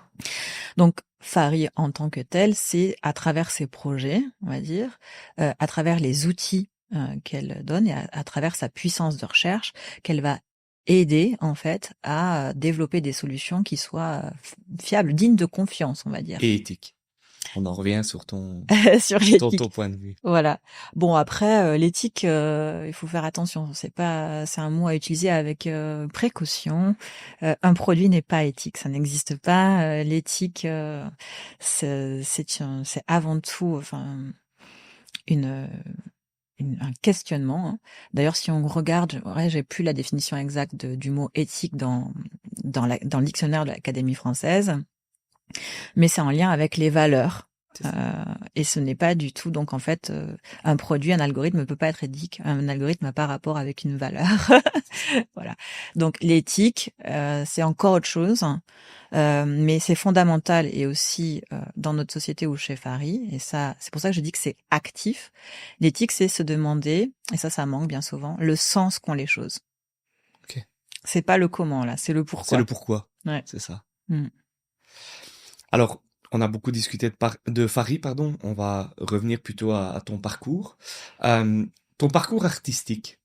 Donc, Fari en tant que tel, c'est à travers ses projets, on va dire, à travers les outils qu'elle donne et à travers sa puissance de recherche qu'elle va aider en fait à développer des solutions qui soient fiables, dignes de confiance, on va dire. Et éthique. On en revient sur sur l'éthique. ton point de vue. Voilà. Bon après l'éthique, il faut faire attention. C'est un mot à utiliser avec précaution. Un produit n'est pas éthique, ça n'existe pas. L'éthique, c'est avant tout, un questionnement. Hein. D'ailleurs, si on regarde, j'ai plus la définition exacte du mot éthique dans le dictionnaire de l'Académie française, mais c'est en lien avec les valeurs. Et ce n'est pas du tout, donc en fait, un produit, un algorithme ne peut pas être éthique. Un algorithme n'a pas rapport avec une valeur. Voilà. Donc l'éthique, c'est encore autre chose, mais c'est fondamental et aussi dans notre société ou chez Fari. Et ça, c'est pour ça que je dis que c'est actif. L'éthique, c'est se demander, et ça manque bien souvent, le sens qu'ont les choses. Okay. C'est pas le comment là, c'est le pourquoi. C'est le pourquoi. Ouais. C'est ça. Mm. Alors, on a beaucoup discuté de Fari, pardon. On va revenir plutôt à ton parcours. Ton parcours artistique,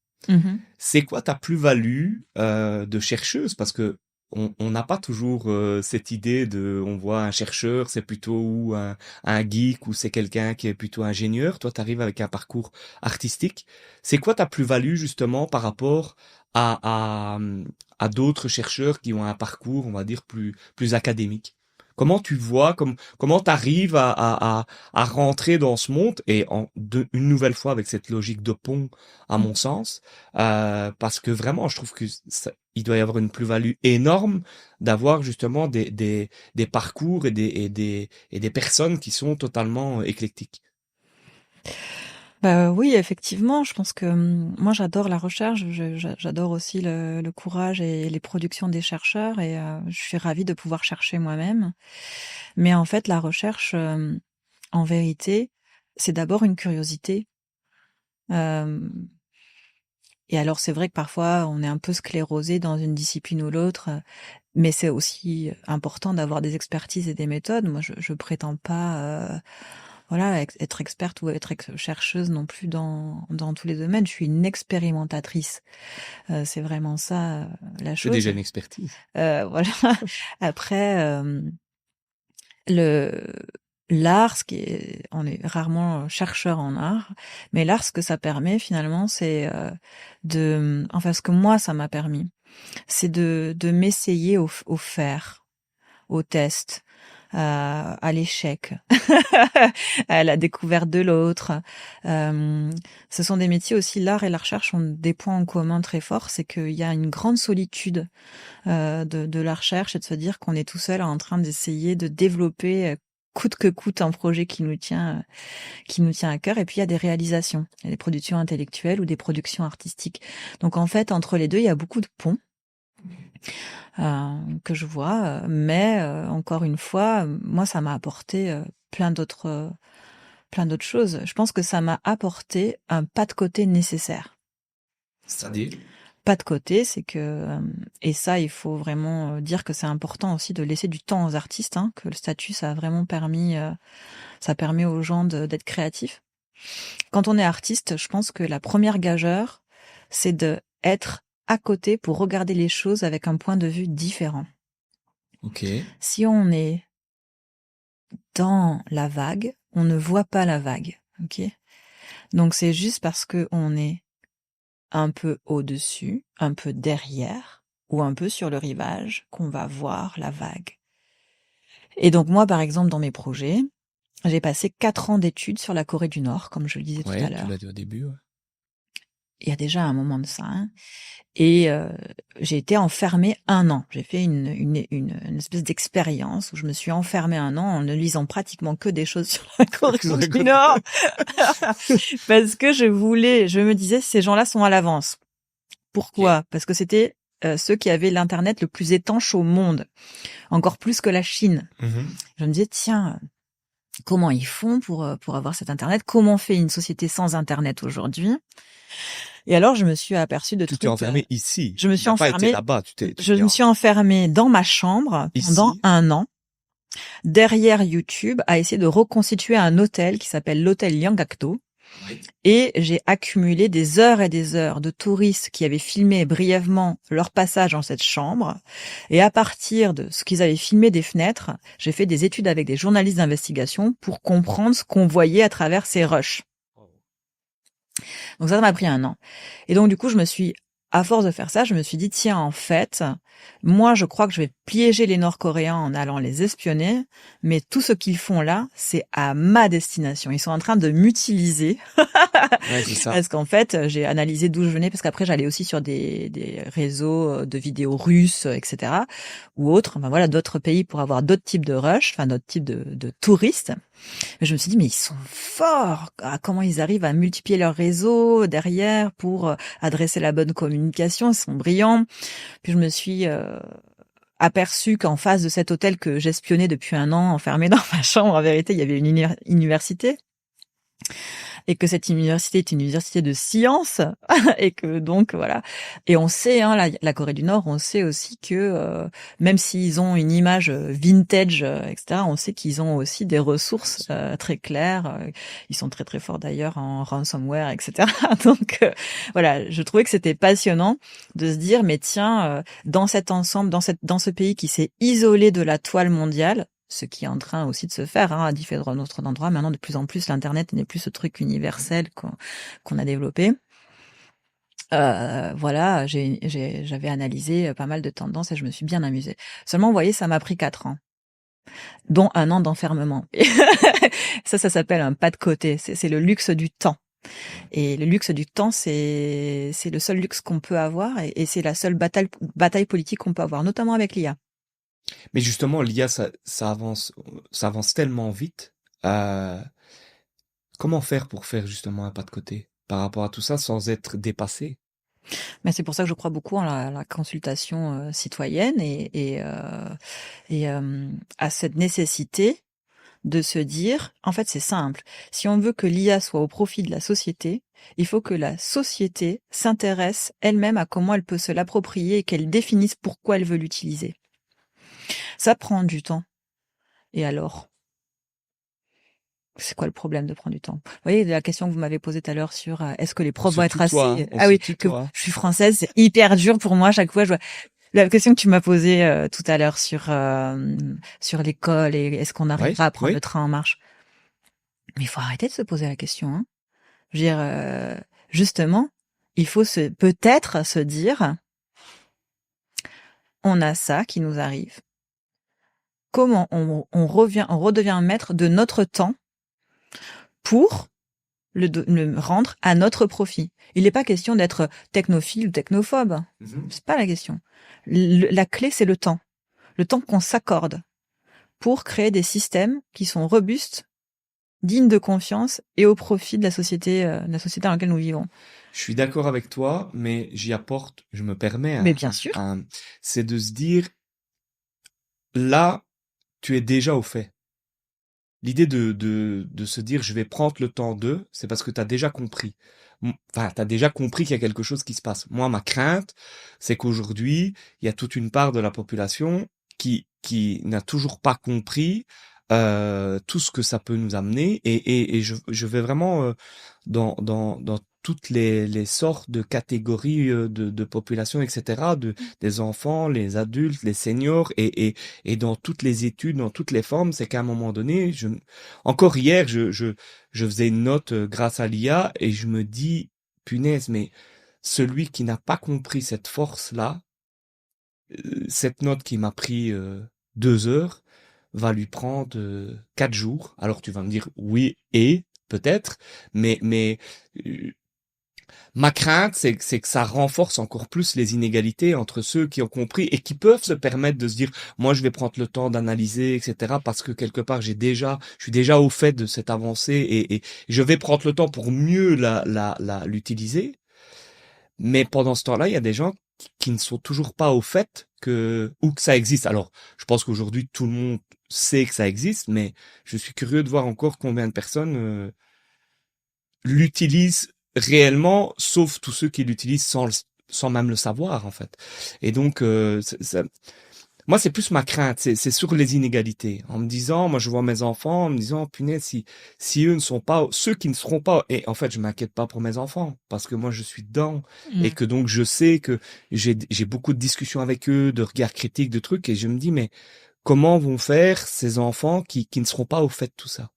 c'est quoi ta plus-value de chercheuse? Parce que on n'a pas toujours cette idée on voit un chercheur, c'est plutôt ou un geek ou c'est quelqu'un qui est plutôt ingénieur. Toi, tu arrives avec un parcours artistique. C'est quoi ta plus-value justement par rapport à d'autres chercheurs qui ont un parcours, on va dire, plus académique? Comment tu vois, comment t'arrives à rentrer dans ce monde et une nouvelle fois avec cette logique de pont, à mon sens, parce que vraiment, je trouve que il doit y avoir une plus-value énorme d'avoir justement des parcours et des personnes qui sont totalement éclectiques. Oui, effectivement, je pense que moi j'adore la recherche, j'adore aussi le courage et les productions des chercheurs et je suis ravie de pouvoir chercher moi-même. Mais en fait, la recherche, en vérité, c'est d'abord une curiosité. Et alors c'est vrai que parfois on est un peu sclérosé dans une discipline ou l'autre, mais c'est aussi important d'avoir des expertises et des méthodes. Moi, je prétends pas être experte ou être chercheuse non plus dans tous les domaines. Je suis une expérimentatrice. C'est vraiment ça la chose. C'est déjà une expertise. Voilà. Après, l'art, on est rarement chercheur en art, mais l'art, ce que ça permet finalement, c'est ce que moi ça m'a permis, c'est de m'essayer au faire, au test, à l'échec, à la découverte de l'autre. Ce sont des métiers aussi, l'art et la recherche ont des points en commun très forts, c'est qu'il y a une grande solitude de la recherche et de se dire qu'on est tout seul en train d'essayer de développer coûte que coûte un projet qui nous tient à cœur. Et puis il y a des réalisations, il y a des productions intellectuelles ou des productions artistiques. Donc en fait, entre les deux, il y a beaucoup de ponts que je vois, mais encore une fois, moi ça m'a apporté plein d'autres choses. Je pense que ça m'a apporté un pas de côté nécessaire. C'est-à-dire? Pas de côté, c'est que et ça, il faut vraiment dire que c'est important aussi de laisser du temps aux artistes, que le statut ça a vraiment permis, ça permet aux gens d'être créatifs. Quand on est artiste, je pense que la première gageure, c'est de être à côté pour regarder les choses avec un point de vue différent. Ok. Si on est dans la vague, on ne voit pas la vague, ok? Donc c'est juste parce que on est un peu au-dessus, un peu derrière ou un peu sur le rivage qu'on va voir la vague. Et donc moi, par exemple, dans mes projets, j'ai passé 4 ans d'études sur la Corée du Nord, comme je le disais tout à Ouais, tu l'as l'heure. dit au début. Ouais. Il y a déjà un moment de ça, hein. Et j'ai été enfermée 1 an. J'ai fait une espèce d'expérience où je me suis enfermée 1 an en ne lisant pratiquement que des choses sur la Corée du Nord. Parce que je me disais, ces gens-là sont à l'avance. Pourquoi? Parce que c'était ceux qui avaient l'internet le plus étanche au monde, encore plus que la Chine. Mhm. Je me disais, tiens, comment ils font pour avoir cet internet? Comment fait une société sans internet aujourd'hui? Et alors, je me suis aperçue de Tu t'es trucs. enfermé ici. Je me Tu suis n'as pas été enfermée. là-bas. Je me suis enfermée dans ma chambre pendant Ici. 1 an, derrière YouTube, à essayer de reconstituer un hôtel qui s'appelle l'hôtel Yanggakdo. Oui. Et j'ai accumulé des heures et des heures de touristes qui avaient filmé brièvement leur passage dans cette chambre. Et à partir de ce qu'ils avaient filmé des fenêtres, j'ai fait des études avec des journalistes d'investigation pour comprendre ce qu'on voyait à travers ces rushs. Donc ça m'a pris 1 an. Et donc du coup, à force de faire ça, je me suis dit, tiens, en fait, moi, je crois que je vais piéger les Nord-Coréens en allant les espionner, mais tout ce qu'ils font là, c'est à ma destination. Ils sont en train de m'utiliser. Ouais, c'est ça. Parce qu'en fait, j'ai analysé d'où je venais, parce qu'après, j'allais aussi sur des réseaux de vidéos russes, etc., ou autres, enfin voilà, d'autres pays pour avoir d'autres types de rush, enfin d'autres types de touristes. Mais je me suis dit, mais ils sont forts! Comment ils arrivent à multiplier leur réseau derrière pour adresser la bonne communication? Ils sont brillants. Puis je me suis aperçue qu'en face de cet hôtel que j'espionnais depuis 1 an, enfermé dans ma chambre, en vérité, il y avait une université. Et que cette université est une université de sciences et que donc voilà. Et on sait, hein, la Corée du Nord, on sait aussi que même s'ils ont une image vintage, etc., on sait qu'ils ont aussi des ressources très claires. Ils sont très très forts d'ailleurs en ransomware, etc. Donc voilà, je trouvais que c'était passionnant de se dire, mais tiens, dans cet ensemble, dans ce pays qui s'est isolé de la toile mondiale, ce qui est en train aussi de se faire à différents autres endroits. Maintenant, de plus en plus, l'Internet n'est plus ce truc universel qu'on a développé. Voilà, j'avais analysé pas mal de tendances et je me suis bien amusée. Seulement, vous voyez, ça m'a pris 4 ans, dont 1 an d'enfermement. Ça s'appelle un pas de côté. C'est le luxe du temps. Et le luxe du temps, c'est le seul luxe qu'on peut avoir et c'est la seule bataille politique qu'on peut avoir, notamment avec l'IA. Mais justement, l'IA, ça avance tellement vite. Comment faire pour faire justement un pas de côté par rapport à tout ça sans être dépassé? Mais c'est pour ça que je crois beaucoup en la consultation citoyenne et à cette nécessité de se dire, en fait, c'est simple. Si on veut que l'IA soit au profit de la société, il faut que la société s'intéresse elle-même à comment elle peut se l'approprier et qu'elle définisse pourquoi elle veut l'utiliser. Ça prend du temps. Et alors? C'est quoi le problème de prendre du temps? Vous voyez, la question que vous m'avez posée tout à l'heure sur est-ce que les On profs se vont être tutoie, assez... hein, on Ah se oui, que tutoie. je suis française, c'est hyper dur pour moi. Chaque fois, je vois... La question que tu m'as posée tout à l'heure sur l'école et est-ce qu'on Oui, arrivera à prendre oui. le train en marche? Mais il faut arrêter de se poser la question, hein. Je veux dire, justement, il faut peut-être se dire, on a ça qui nous arrive. Comment on redevient maître de notre temps pour le rendre à notre profit. Il n'est pas question d'être technophile ou technophobe. C'est pas la question. La clé, c'est le temps. Le temps qu'on s'accorde pour créer des systèmes qui sont robustes, dignes de confiance et au profit de la société dans laquelle nous vivons. Je suis d'accord avec toi, mais j'y apporte, je me permets, Mais bien sûr. c'est de se dire, là, tu es déjà au fait. L'idée de se dire, je vais prendre le temps c'est parce que tu as déjà compris. Enfin, tu as déjà compris qu'il y a quelque chose qui se passe. Moi, ma crainte, c'est qu'aujourd'hui, il y a toute une part de la population qui n'a toujours pas compris tout ce que ça peut nous amener, et je vais vraiment dans toutes les sortes de catégories de population, etc., des enfants, les adultes, les seniors, et dans toutes les études, dans toutes les formes. C'est qu'à un moment donné, encore hier, je faisais une note grâce à l'IA, et je me dis, punaise, mais celui qui n'a pas compris cette force-là, cette note qui m'a pris 2 heures, va lui prendre 4 jours. Alors tu vas me dire oui, et peut-être, mais ma crainte, c'est que ça renforce encore plus les inégalités entre ceux qui ont compris et qui peuvent se permettre de se dire, moi, je vais prendre le temps d'analyser, etc., parce que quelque part, je suis déjà au fait de cette avancée, et je vais prendre le temps pour mieux l'utiliser. Mais pendant ce temps-là, il y a des gens qui ne sont toujours pas au fait ou que ça existe. Alors, je pense qu'aujourd'hui, tout le monde sait que ça existe, mais je suis curieux de voir encore combien de personnes l'utilisent réellement, sauf tous ceux qui l'utilisent sans même le savoir, en fait. Et donc, moi, c'est plus ma crainte, c'est sur les inégalités. En me disant, moi, je vois mes enfants, en me disant, punaise, si eux ne sont pas, ceux qui ne seront pas, et en fait, je m'inquiète pas pour mes enfants, parce que moi, je suis dedans, et que donc, je sais que j'ai beaucoup de discussions avec eux, de regards critiques, de trucs, et je me dis, mais comment vont faire ces enfants qui ne seront pas au fait de tout ça?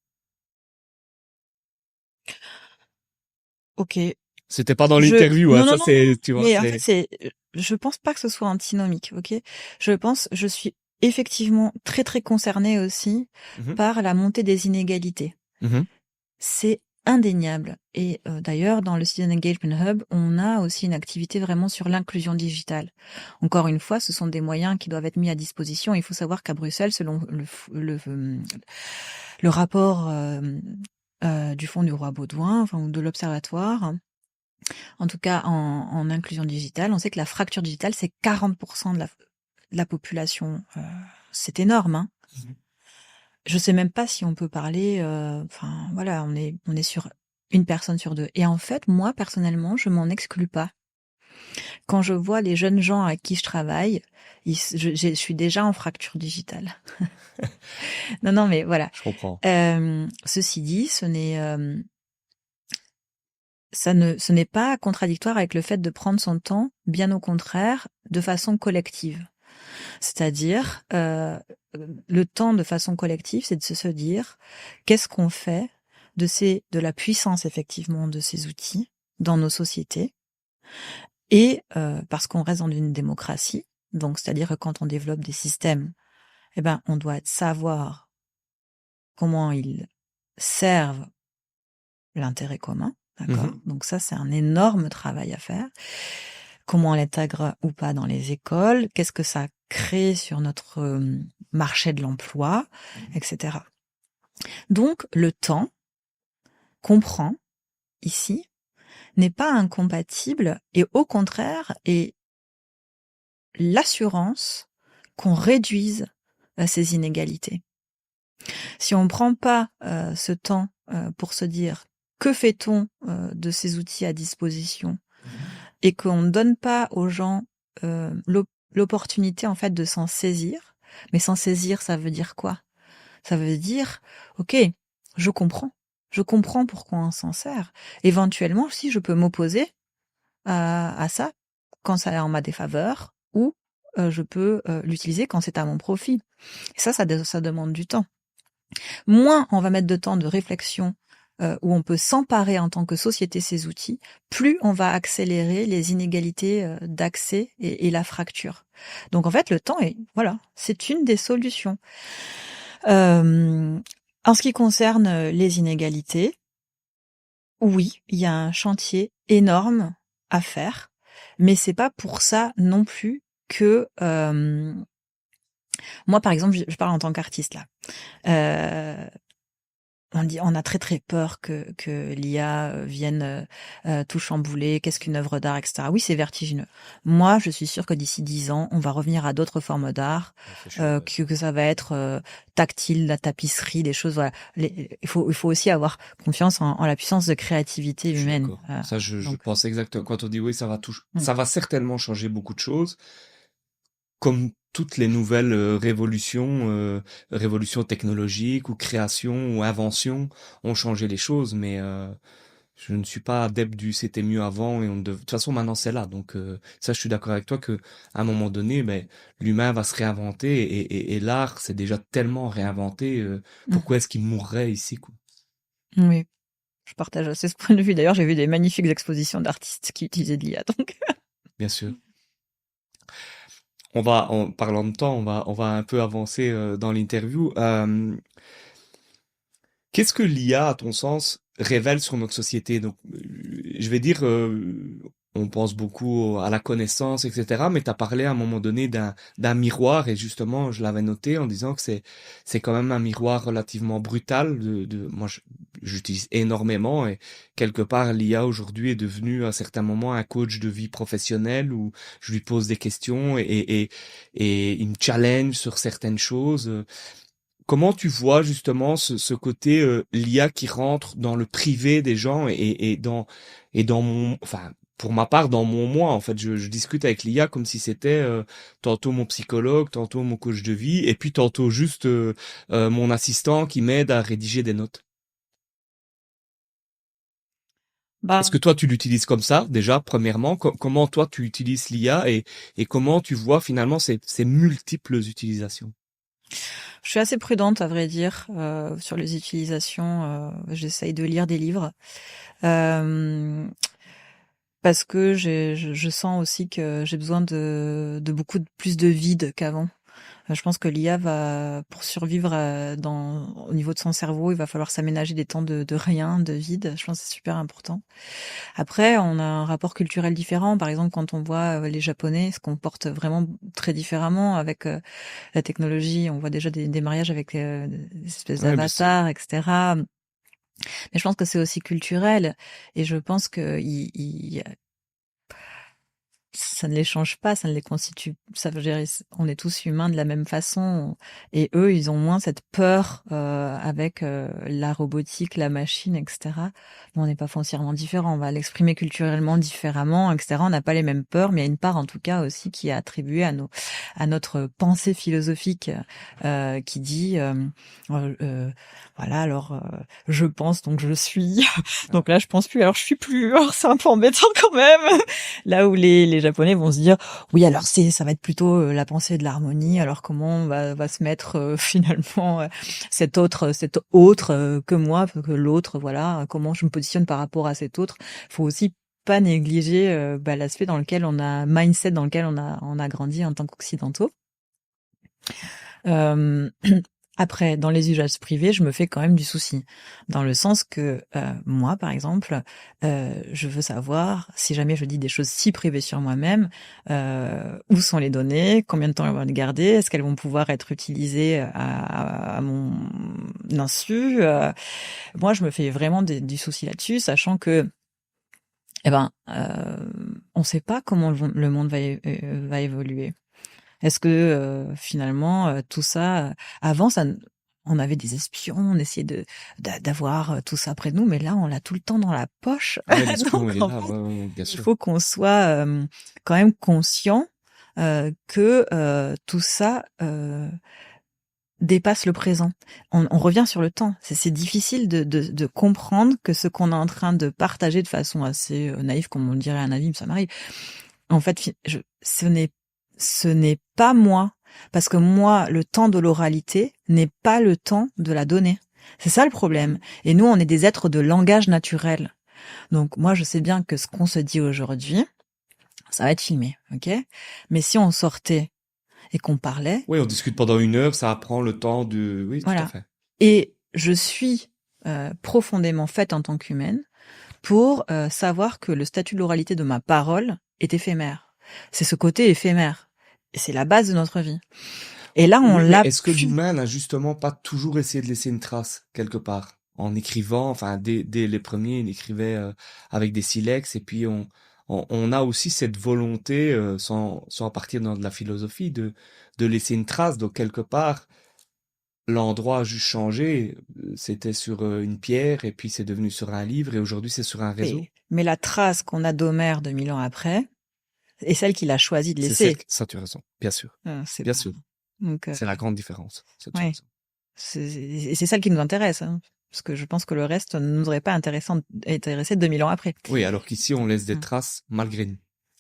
Ok. C'était pas dans l'interview, hein, Non, non, ça non, c'est, tu vois, mais en fait, je pense pas que ce soit antinomique, ok? Je suis effectivement très très concernée aussi Mhm, par la montée des inégalités. mhm, C'est indéniable. Et d'ailleurs, dans le Student Engagement Hub, on a aussi une activité vraiment sur l'inclusion digitale. Encore une fois, ce sont des moyens qui doivent être mis à disposition. Il faut savoir qu'à Bruxelles, selon le rapport du Fonds du Roi Baudouin, enfin, ou de l'Observatoire, en tout cas en inclusion digitale, on sait que la fracture digitale, c'est 40% de la population. C'est énorme, hein. mhm. Je sais même pas si on peut parler, enfin voilà, on est sur une personne sur deux. Et en fait, moi personnellement, je m'en exclus pas. Quand je vois les jeunes gens avec qui je travaille, je suis déjà en fracture digitale. Non, non, mais voilà. Je comprends. Ceci dit, ce n'est pas contradictoire avec le fait de prendre son temps, bien au contraire, de façon collective. C'est-à-dire, le temps de façon collective, c'est de se dire, qu'est-ce qu'on fait de la puissance, effectivement, de ces outils dans nos sociétés, et parce qu'on reste dans une démocratie, donc c'est-à-dire que quand on développe des systèmes, eh ben, on doit savoir comment ils servent l'intérêt commun, d'accord? Mhm, Donc ça, c'est un énorme travail à faire. Comment on l'intègre ou pas dans les écoles, qu'est-ce que ça crée sur notre marché de l'emploi, etc. Donc le temps qu'on prend ici n'est pas incompatible et au contraire est l'assurance qu'on réduise ces inégalités. Si on ne prend pas ce temps pour se dire que fait-on de ces outils à disposition et qu'on ne donne pas aux gens l'opportunité en fait de s'en saisir. Mais s'en saisir, ça veut dire quoi? Ça veut dire, ok, je comprends pourquoi on s'en sert. Éventuellement, si je peux m'opposer à ça quand ça est en ma défaveur, ou je peux l'utiliser quand c'est à mon profit. Et ça demande du temps. Moins on va mettre de temps de réflexion où on peut s'emparer en tant que société ces outils, plus on va accélérer les inégalités d'accès et la fracture. Donc en fait, le temps c'est une des solutions. En ce qui concerne les inégalités, oui, il y a un chantier énorme à faire, mais c'est pas pour ça non plus que moi, par exemple, je parle en tant qu'artiste là. Euh, on a très très peur que l'IA vienne tout chambouler. Qu'est-ce qu'une œuvre d'art, etc. Oui, c'est vertigineux. Moi, je suis sûre que d'ici 10 ans, on va revenir à d'autres formes d'art, c'est sûr, ouais. que ça va être tactile, la tapisserie, des choses. Voilà. Il faut aussi avoir confiance en la puissance de créativité Je suis humaine. d'accord. Ça, je Donc, pense exactement. Quand on dit oui, ça mm, va certainement changer beaucoup de choses. Comme toutes les nouvelles révolutions technologiques ou créations ou inventions ont changé les choses, mais je ne suis pas adepte du c'était mieux avant et de toute façon maintenant c'est là. Donc ça, je suis d'accord avec toi que à un moment donné, ben l'humain va se réinventer et l'art c'est déjà tellement réinventé. Pourquoi est-ce qu'il mourrait ici, quoi? Oui, je partage assez ce point de vue. D'ailleurs, j'ai vu des magnifiques expositions d'artistes qui utilisaient de l'IA. Donc, Bien sûr. En parlant de temps, on va un peu avancer dans l'interview. Qu'est-ce que l'IA, à ton sens, révèle sur notre société? Donc, je vais dire, on pense beaucoup à la connaissance, etc. Mais tu as parlé à un moment donné d'un miroir, et justement, je l'avais noté en disant que c'est quand même un miroir relativement brutal. Moi, j'utilise énormément, et quelque part, l'IA aujourd'hui est devenue à certains moments un coach de vie professionnelle où je lui pose des questions et il me challenge sur certaines choses. Comment tu vois justement ce côté l'IA qui rentre dans le privé des gens et dans mon enfin pour ma part dans mon moi en fait je discute avec l'IA comme si c'était tantôt mon psychologue, tantôt mon coach de vie et puis tantôt juste mon assistant qui m'aide à rédiger des notes. Est-ce bah, que toi tu l'utilises comme ça déjà premièrement comment toi tu utilises l'IA et comment tu vois finalement ces multiples utilisations? je suis assez prudente, à vrai dire, sur les utilisations. J'essaye de lire des livres. Euh, Parce que je sens aussi que j'ai besoin de beaucoup plus de vide qu'avant. Je pense que l'IA va, pour survivre au niveau de son cerveau, il va falloir s'aménager des temps de rien, de vide. Je pense que c'est super important. Après, on a un rapport culturel différent. Par exemple, quand on voit les Japonais se comportent vraiment très différemment avec la technologie. On voit déjà des mariages avec des espèces Ouais, bien sûr. d'avatars, etc. Mais je pense que c'est aussi culturel. Et je pense que ça ne les change pas, ça ne les constitue. Ça veut dire, on est tous humains de la même façon, et eux, ils ont moins cette peur avec la robotique, la machine, etc. Mais on n'est pas foncièrement différents. On va l'exprimer culturellement différemment, etc. On n'a pas les mêmes peurs, mais il y a une part, en tout cas, aussi qui est attribuée à notre pensée philosophique, qui dit, voilà, alors je pense, donc je suis. Donc là, je pense plus, alors je suis plus. Alors c'est un peu embêtant quand même. Là où les Japonais vont se dire, oui, alors ça va être plutôt la pensée de l'harmonie. Alors comment on va se mettre finalement cet autre que moi, que l'autre, voilà. Comment je me positionne par rapport à cet autre. Faut aussi pas négliger l'aspect dans lequel mindset dans lequel on a grandi en tant qu'occidentaux. Euh, Après, dans les usages privés, je me fais quand même du souci, dans le sens que moi, par exemple, je veux savoir si jamais je dis des choses si privées sur moi-même, où sont les données, combien de temps elles vont être gardées, est-ce qu'elles vont pouvoir être utilisées à mon insu. Moi, je me fais vraiment du souci là-dessus, sachant que on ne sait pas comment le monde va évoluer. Est-ce que finalement tout ça avant ça on avait des espions, on essayait d'avoir tout ça près de nous, mais là on l'a tout le temps dans la poche. Ouais, l'espion, Donc il est en là, fait, ouais, ouais, bien il sûr. faut qu'on soit quand même conscient que tout ça dépasse le présent. On revient sur le temps. C'est difficile de comprendre que ce qu'on est en train de partager de façon assez naïve, comme on dirait un avis, ça m'arrive. En fait, ce n'est pas moi. Parce que moi, le temps de l'oralité n'est pas le temps de la donnée. C'est ça le problème. Et nous, on est des êtres de langage naturel. Donc moi, je sais bien que ce qu'on se dit aujourd'hui, ça va être filmé, ok? Mais si on sortait et qu'on parlait, Oui, on discute pendant 1 heure, ça prend le temps de... Oui, tout à voilà. fait. Et je suis profondément faite en tant qu'humaine pour savoir que le statut de l'oralité de ma parole est éphémère. C'est ce côté éphémère. Et c'est la base de notre vie. Et là, on Oui, mais l'a est-ce que plus. l'humain n'a justement pas toujours essayé de laisser une trace quelque part? En écrivant, enfin, dès les premiers, il écrivait avec des silex, et puis on a aussi cette volonté, sans partir dans de la philosophie, de laisser une trace. Donc, quelque part, l'endroit a juste changé. C'était sur une pierre, et puis c'est devenu sur un livre, et aujourd'hui c'est sur un réseau. Mais la trace qu'on a d'Homère 2000 ans après, et celle qu'il a choisi de C'est laisser. ça, tu as raison. Bien sûr. C'est Bien pas... sûr. Donc, C'est la grande différence. Ça, tu as ouais. raison. Et c'est celle qui nous intéresse, hein, parce que je pense que le reste ne nous aurait pas intéressé 2000 ans après. Oui, alors qu'ici, on laisse des traces malgré nous.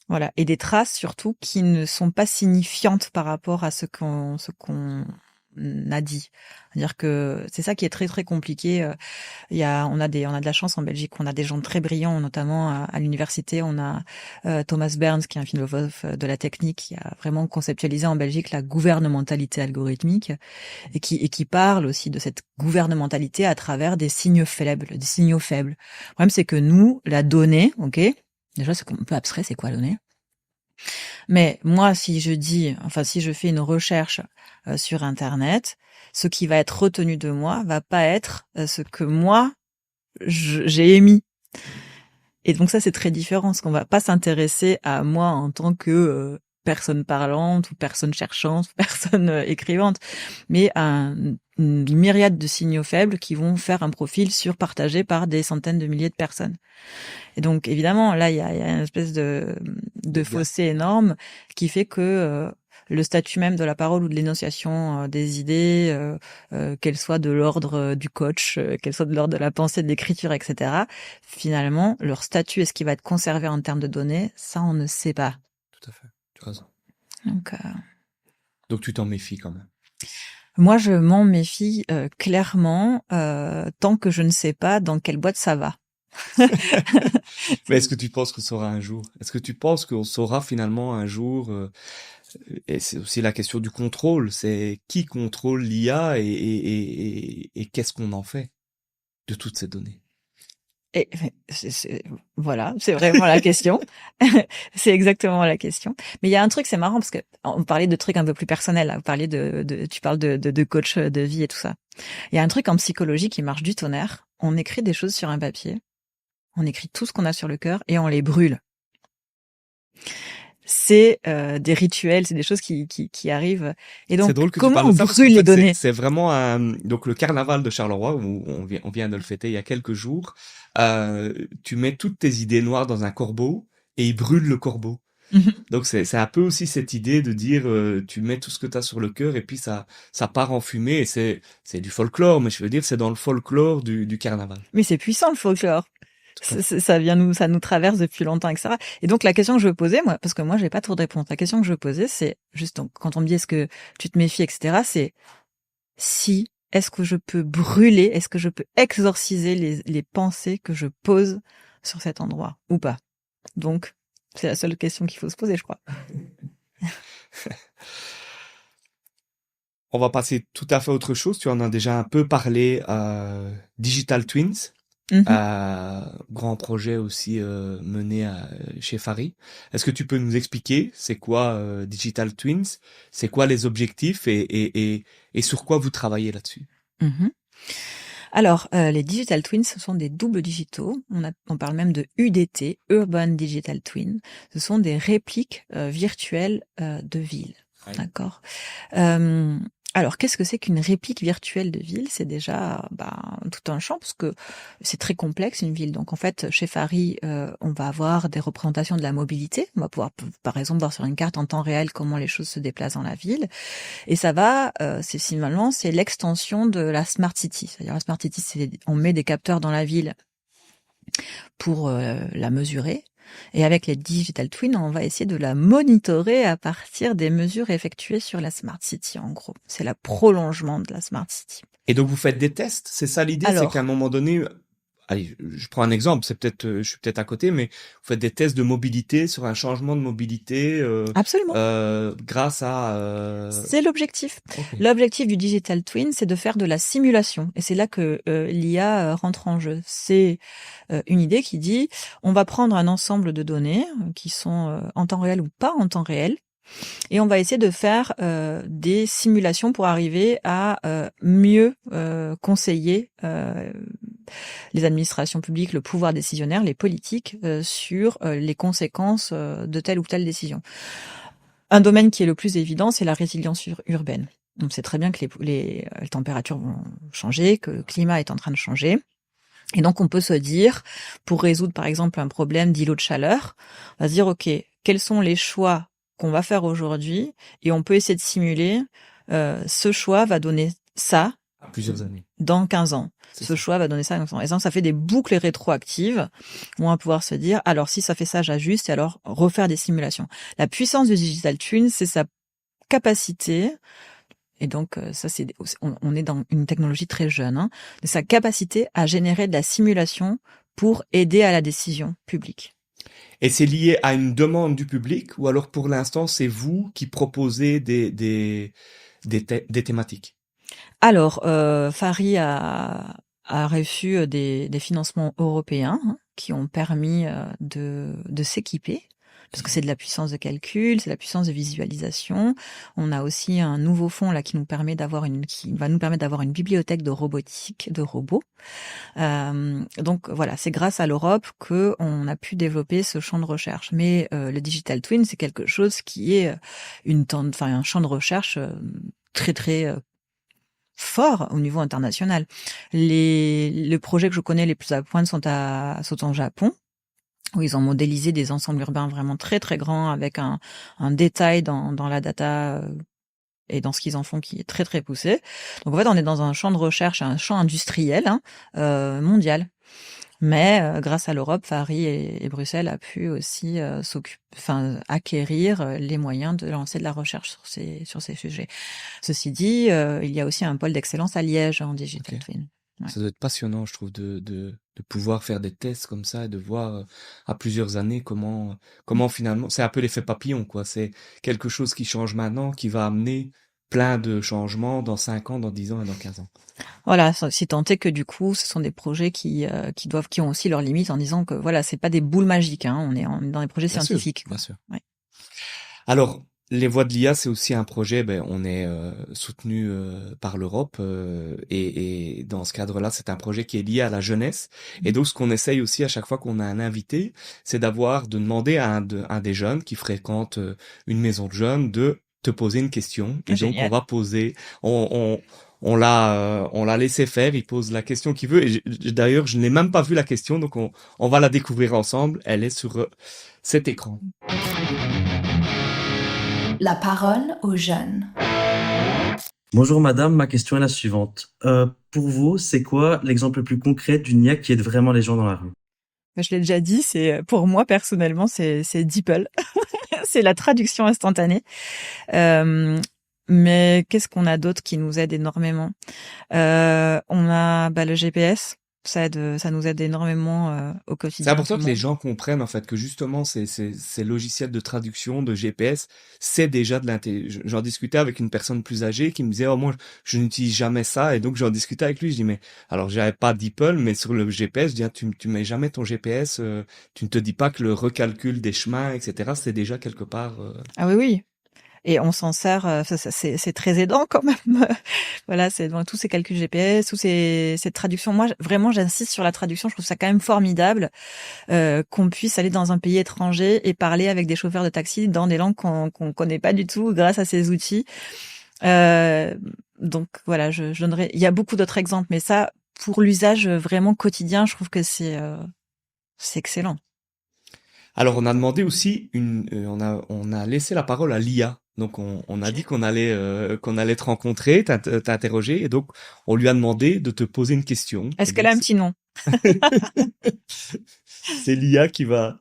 Voilà. Et des traces, surtout, qui ne sont pas signifiantes par rapport à ce qu'on a dit. C'est-à-dire que c'est ça qui est très, très compliqué. On a de la chance en Belgique. On a des gens très brillants, notamment à l'université. On a Thomas Berns, qui est un philosophe de la technique, qui a vraiment conceptualisé en Belgique la gouvernementalité algorithmique et qui parle aussi de cette gouvernementalité à travers des signaux faibles, Le problème, c'est que nous, la donnée, ok, déjà c'est un peu abstrait, c'est quoi la donnée? Mais moi, si je fais une recherche sur Internet, ce qui va être retenu de moi va pas être ce que moi j'ai émis. Et donc ça, c'est très différent, parce qu'on va pas s'intéresser à moi en tant que personne parlante ou personne cherchante, ou personne écrivante, mais à une myriade de signaux faibles qui vont faire un profil surpartagé par des centaines de milliers de personnes. Et donc évidemment, là, il y a une espèce de fossé énorme qui fait que le statut même de la parole ou de l'énonciation des idées, qu'elles soient de l'ordre du coach, qu'elles soient de l'ordre de la pensée, de l'écriture, etc., finalement, leur statut et ce qui va être conservé en termes de données, ça, on ne sait pas. Tout à fait. Tu as raison. Donc tu t'en méfies quand même. Moi, je m'en méfie clairement tant que je ne sais pas dans quelle boîte ça va. Mais est-ce que tu penses qu'on saura un jour? Est-ce que tu penses qu'on saura finalement un jour et c'est aussi la question du contrôle, c'est qui contrôle l'IA et qu'est-ce qu'on en fait de toutes ces données? Et voilà, c'est vraiment la question. C'est exactement la question. Mais il y a un truc, c'est marrant parce que on parlait de trucs un peu plus personnels. Là. Tu parles de coach de vie et tout ça. Il y a un truc en psychologie qui marche du tonnerre. On écrit des choses sur un papier, on écrit tout ce qu'on a sur le cœur et on les brûle. C'est des rituels, c'est des choses qui arrivent. Et donc, drôle que comment on brûle les données? C'est vraiment donc le carnaval de Charleroi où on vient de le fêter il y a quelques jours. Tu mets toutes tes idées noires dans un corbeau et il brûle le corbeau. Donc c'est un peu aussi cette idée de dire tu mets tout ce que tu as sur le cœur et puis ça part en fumée et c'est du folklore, mais je veux dire c'est dans le folklore du carnaval. Mais c'est puissant le folklore. Ça nous traverse depuis longtemps, etc. Et donc la question que je veux poser, moi, parce que moi j'ai pas trop de réponse. La question que je veux poser, c'est juste donc, quand on me dit est-ce que tu te méfies, etc. C'est est-ce que je peux brûler, est-ce que je peux exorciser les pensées que je pose sur cet endroit ou pas? Donc c'est la seule question qu'il faut se poser, je crois. On va passer tout à fait à autre chose. Tu en as déjà un peu parlé. Digital Twins. Grand projet aussi mené chez Fari. Est-ce que tu peux nous expliquer c'est quoi Digital Twins, c'est quoi les objectifs et sur quoi vous travaillez là-dessus? Alors, les Digital Twins, ce sont des doubles digitaux. On parle même de UDT, Urban Digital Twin. Ce sont des répliques virtuelles de villes. Oui. D'accord. Alors, qu'est-ce que c'est qu'une réplique virtuelle de ville? C'est déjà tout un champ, parce que c'est très complexe, une ville. Donc, en fait, chez Fari, on va avoir des représentations de la mobilité. On va pouvoir, par exemple, voir sur une carte en temps réel comment les choses se déplacent dans la ville. Et ça va, c'est l'extension de la Smart City. C'est-à-dire, la Smart City, on met des capteurs dans la ville pour la mesurer. Et avec les Digital Twins, on va essayer de la monitorer à partir des mesures effectuées sur la Smart City, en gros. C'est le prolongement de la Smart City. Et donc, vous faites des tests? C'est ça l'idée? C'est qu'à un moment donné... Allez, je prends un exemple, je suis peut-être à côté, mais vous faites des tests de mobilité sur un changement de mobilité. Absolument. Grâce à. C'est l'objectif. Okay. L'objectif du Digital Twin, c'est de faire de la simulation, et c'est là que l'IA rentre en jeu. C'est une idée qui dit, on va prendre un ensemble de données qui sont en temps réel ou pas en temps réel. Et on va essayer de faire des simulations pour arriver à mieux conseiller les administrations publiques, le pouvoir décisionnaire, les politiques sur les conséquences de telle ou telle décision. Un domaine qui est le plus évident, c'est la résilience urbaine. On sait très bien que les températures vont changer, que le climat est en train de changer. Et donc, on peut se dire, pour résoudre, par exemple, un problème d'îlot de chaleur, on va se dire, OK, quels sont les choix qu'on va faire aujourd'hui, et on peut essayer de simuler, ce choix va donner ça À plusieurs années. dans 15 ans. C'est Ce ça. choix va donner ça dans 15 ans. Et donc, ça fait des boucles rétroactives où on va pouvoir se dire, alors si ça fait ça, j'ajuste, et alors refaire des simulations. La puissance du Digital Twin, c'est sa capacité, et donc ça c'est on est dans une technologie très jeune, hein, de sa capacité à générer de la simulation pour aider à la décision publique. Et c'est lié à une demande du public ou alors pour l'instant c'est vous qui proposez des thématiques? Alors, Fari a reçu des financements européens, hein, qui ont permis de s'équiper, parce que c'est de la puissance de calcul, c'est de la puissance de visualisation. On a aussi un nouveau fonds là qui va nous permettre d'avoir une bibliothèque de robotique, de robots. Donc voilà, c'est grâce à l'Europe que on a pu développer ce champ de recherche. Mais le digital twin, c'est quelque chose qui est un champ de recherche très très fort au niveau international. Les projets que je connais les plus à pointe sont au Japon, où ils ont modélisé des ensembles urbains vraiment très très grands avec un détail dans la data et dans ce qu'ils en font qui est très très poussé. Donc en fait, on est dans un champ de recherche, un champ industriel, hein, mondial. Mais grâce à l'Europe, Paris et Bruxelles a pu aussi acquérir les moyens de lancer de la recherche sur ces sujets. Ceci dit, il y a aussi un pôle d'excellence à Liège en Digital Twin. Ouais. Ça doit être passionnant, je trouve, de pouvoir faire des tests comme ça et de voir à plusieurs années comment finalement, c'est un peu l'effet papillon, quoi. C'est quelque chose qui change maintenant, qui va amener plein de changements dans 5 ans, dans 10 ans et dans 15 ans. Voilà, si tant est que du coup, ce sont des projets qui ont aussi leurs limites en disant que voilà, c'est pas des boules magiques, hein. On est dans des projets scientifiques. Bien sûr. Ouais. Alors, les voies de l'IA, c'est aussi un projet, on est soutenu par l'Europe et dans ce cadre-là, c'est un projet qui est lié à la jeunesse. Et donc, ce qu'on essaye aussi à chaque fois qu'on a un invité, c'est de demander à un des jeunes qui fréquente une maison de jeunes de te poser une question. Et donc, on va poser, on l'a laissé faire, il pose la question qu'il veut. Et d'ailleurs, je n'ai même pas vu la question, donc on va la découvrir ensemble. Elle est sur cet écran. La parole aux jeunes. Bonjour madame, ma question est la suivante. Pour vous, c'est quoi l'exemple le plus concret d'une IA qui aide vraiment les gens dans la rue? Je l'ai déjà dit, pour moi personnellement, c'est DeepL. C'est la traduction instantanée. Mais qu'est-ce qu'on a d'autre qui nous aide énormément? On a le GPS. Ça nous aide énormément au quotidien. C'est important que les gens comprennent en fait que justement ces logiciels de traduction de GPS, c'est déjà de l'intelligence. J'en discutais avec une personne plus âgée qui me disait moi je n'utilise jamais ça, et donc j'en discutais avec lui, je dis mais alors j'avais pas DeepL, mais sur le GPS je dis tu mets jamais ton GPS, tu ne te dis pas que le recalcul des chemins etc c'est déjà quelque part. Ah oui. Et on s'en sert, c'est très aidant quand même. Voilà, c'est dans tous ces calculs GPS, cette traduction. Moi, vraiment, j'insiste sur la traduction. Je trouve ça quand même formidable qu'on puisse aller dans un pays étranger et parler avec des chauffeurs de taxi dans des langues qu'on connaît pas du tout grâce à ces outils. Donc voilà, je donnerai. Il y a beaucoup d'autres exemples, mais ça, pour l'usage vraiment quotidien, je trouve que c'est excellent. Alors on a demandé aussi on a laissé la parole à l'IA. Donc on a dit qu'on allait te rencontrer, t'interroger, et donc on lui a demandé de te poser une question. Est-ce qu'elle a un petit nom? C'est l'IA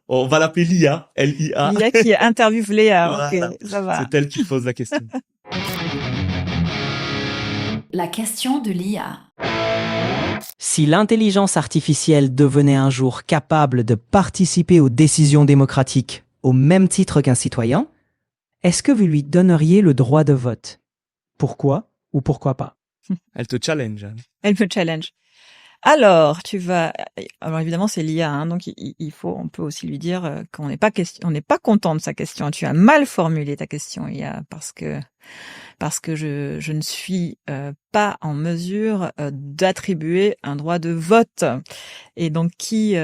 on va l'appeler l'IA, L-I-A. L'IA qui interviewe Léa. Voilà. Ok, ça va. C'est elle qui pose la question. La question de l'IA. Si l'intelligence artificielle devenait un jour capable de participer aux décisions démocratiques au même titre qu'un citoyen, est-ce que vous lui donneriez le droit de vote? Pourquoi ou pourquoi pas? Elle te challenge. Elle me challenge. Alors évidemment c'est l'IA, hein, donc on peut aussi lui dire qu'on n'est pas content de sa question. Tu as mal formulé ta question, IA, parce que je ne suis pas en mesure d'attribuer un droit de vote. Et donc qui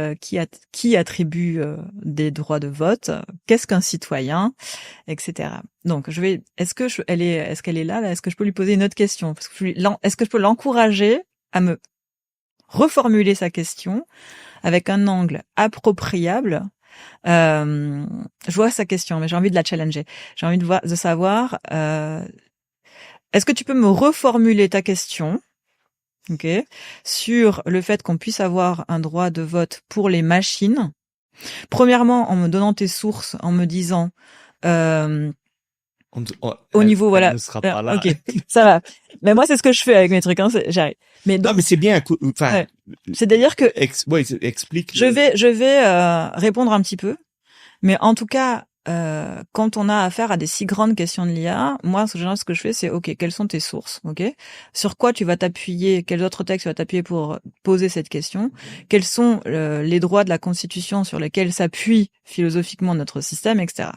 attribue des droits de vote? Qu'est-ce qu'un citoyen, etc. Donc est-ce qu'elle est là? Est-ce que je peux lui poser une autre question? Est-ce que je peux l'encourager à me reformuler sa question avec un angle appropriable Je vois sa question, mais j'ai envie de la challenger. J'ai envie de savoir, est-ce que tu peux me reformuler ta question, ok, sur le fait qu'on puisse avoir un droit de vote pour les machines. Premièrement, en me donnant tes sources, en me disant, au niveau, elle voilà. ne sera pas là. Ok, ça va. Mais moi, c'est ce que je fais avec mes trucs, hein, j'arrive. Mais Non, donc, mais c'est bien. Enfin, ouais. C'est-à-dire que explique. je vais répondre un petit peu, mais en tout cas, quand on a affaire à des si grandes questions de l'IA, moi, ce que je fais, c'est ok, quelles sont tes sources, ok, sur quoi tu vas t'appuyer, quels autres textes tu vas t'appuyer pour poser cette question, quels sont les droits de la Constitution sur lesquels s'appuie philosophiquement notre système, etc.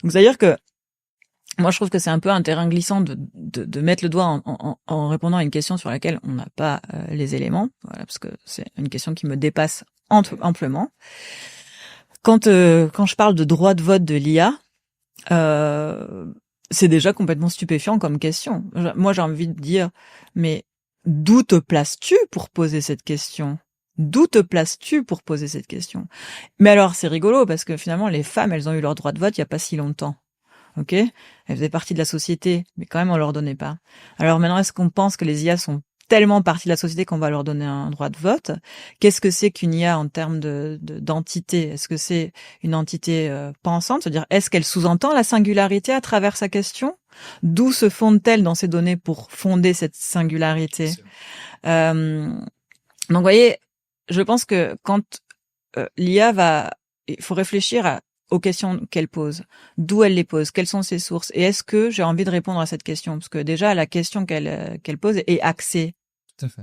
Donc, c'est-à-dire que moi, je trouve que c'est un peu un terrain glissant de mettre le doigt en répondant à une question sur laquelle on n'a pas les éléments, voilà, parce que c'est une question qui me dépasse amplement. Quand je parle de droit de vote de l'IA, c'est déjà complètement stupéfiant comme question. Moi, j'ai envie de dire, mais d'où te places-tu pour poser cette question ? D'où te places-tu pour poser cette question ? Mais alors, c'est rigolo parce que finalement, les femmes, elles ont eu leur droit de vote il y a pas si longtemps. Ok, elles faisaient partie de la société, mais quand même on leur donnait pas. Alors maintenant, est-ce qu'on pense que les IA sont tellement partie de la société qu'on va leur donner un droit de vote? Qu'est-ce que c'est qu'une IA en termes d'entité? Est-ce que c'est une entité pensante? C'est-à-dire, est-ce qu'elle sous-entend la singularité à travers sa question? D'où se fonde-t-elle dans ces données pour fonder cette singularité? Donc, vous voyez, je pense que quand l'IA il faut réfléchir aux questions qu'elle pose, d'où elle les pose, quelles sont ses sources, et est-ce que j'ai envie de répondre à cette question? Parce que déjà, la question qu'elle pose est axée. Tout à fait.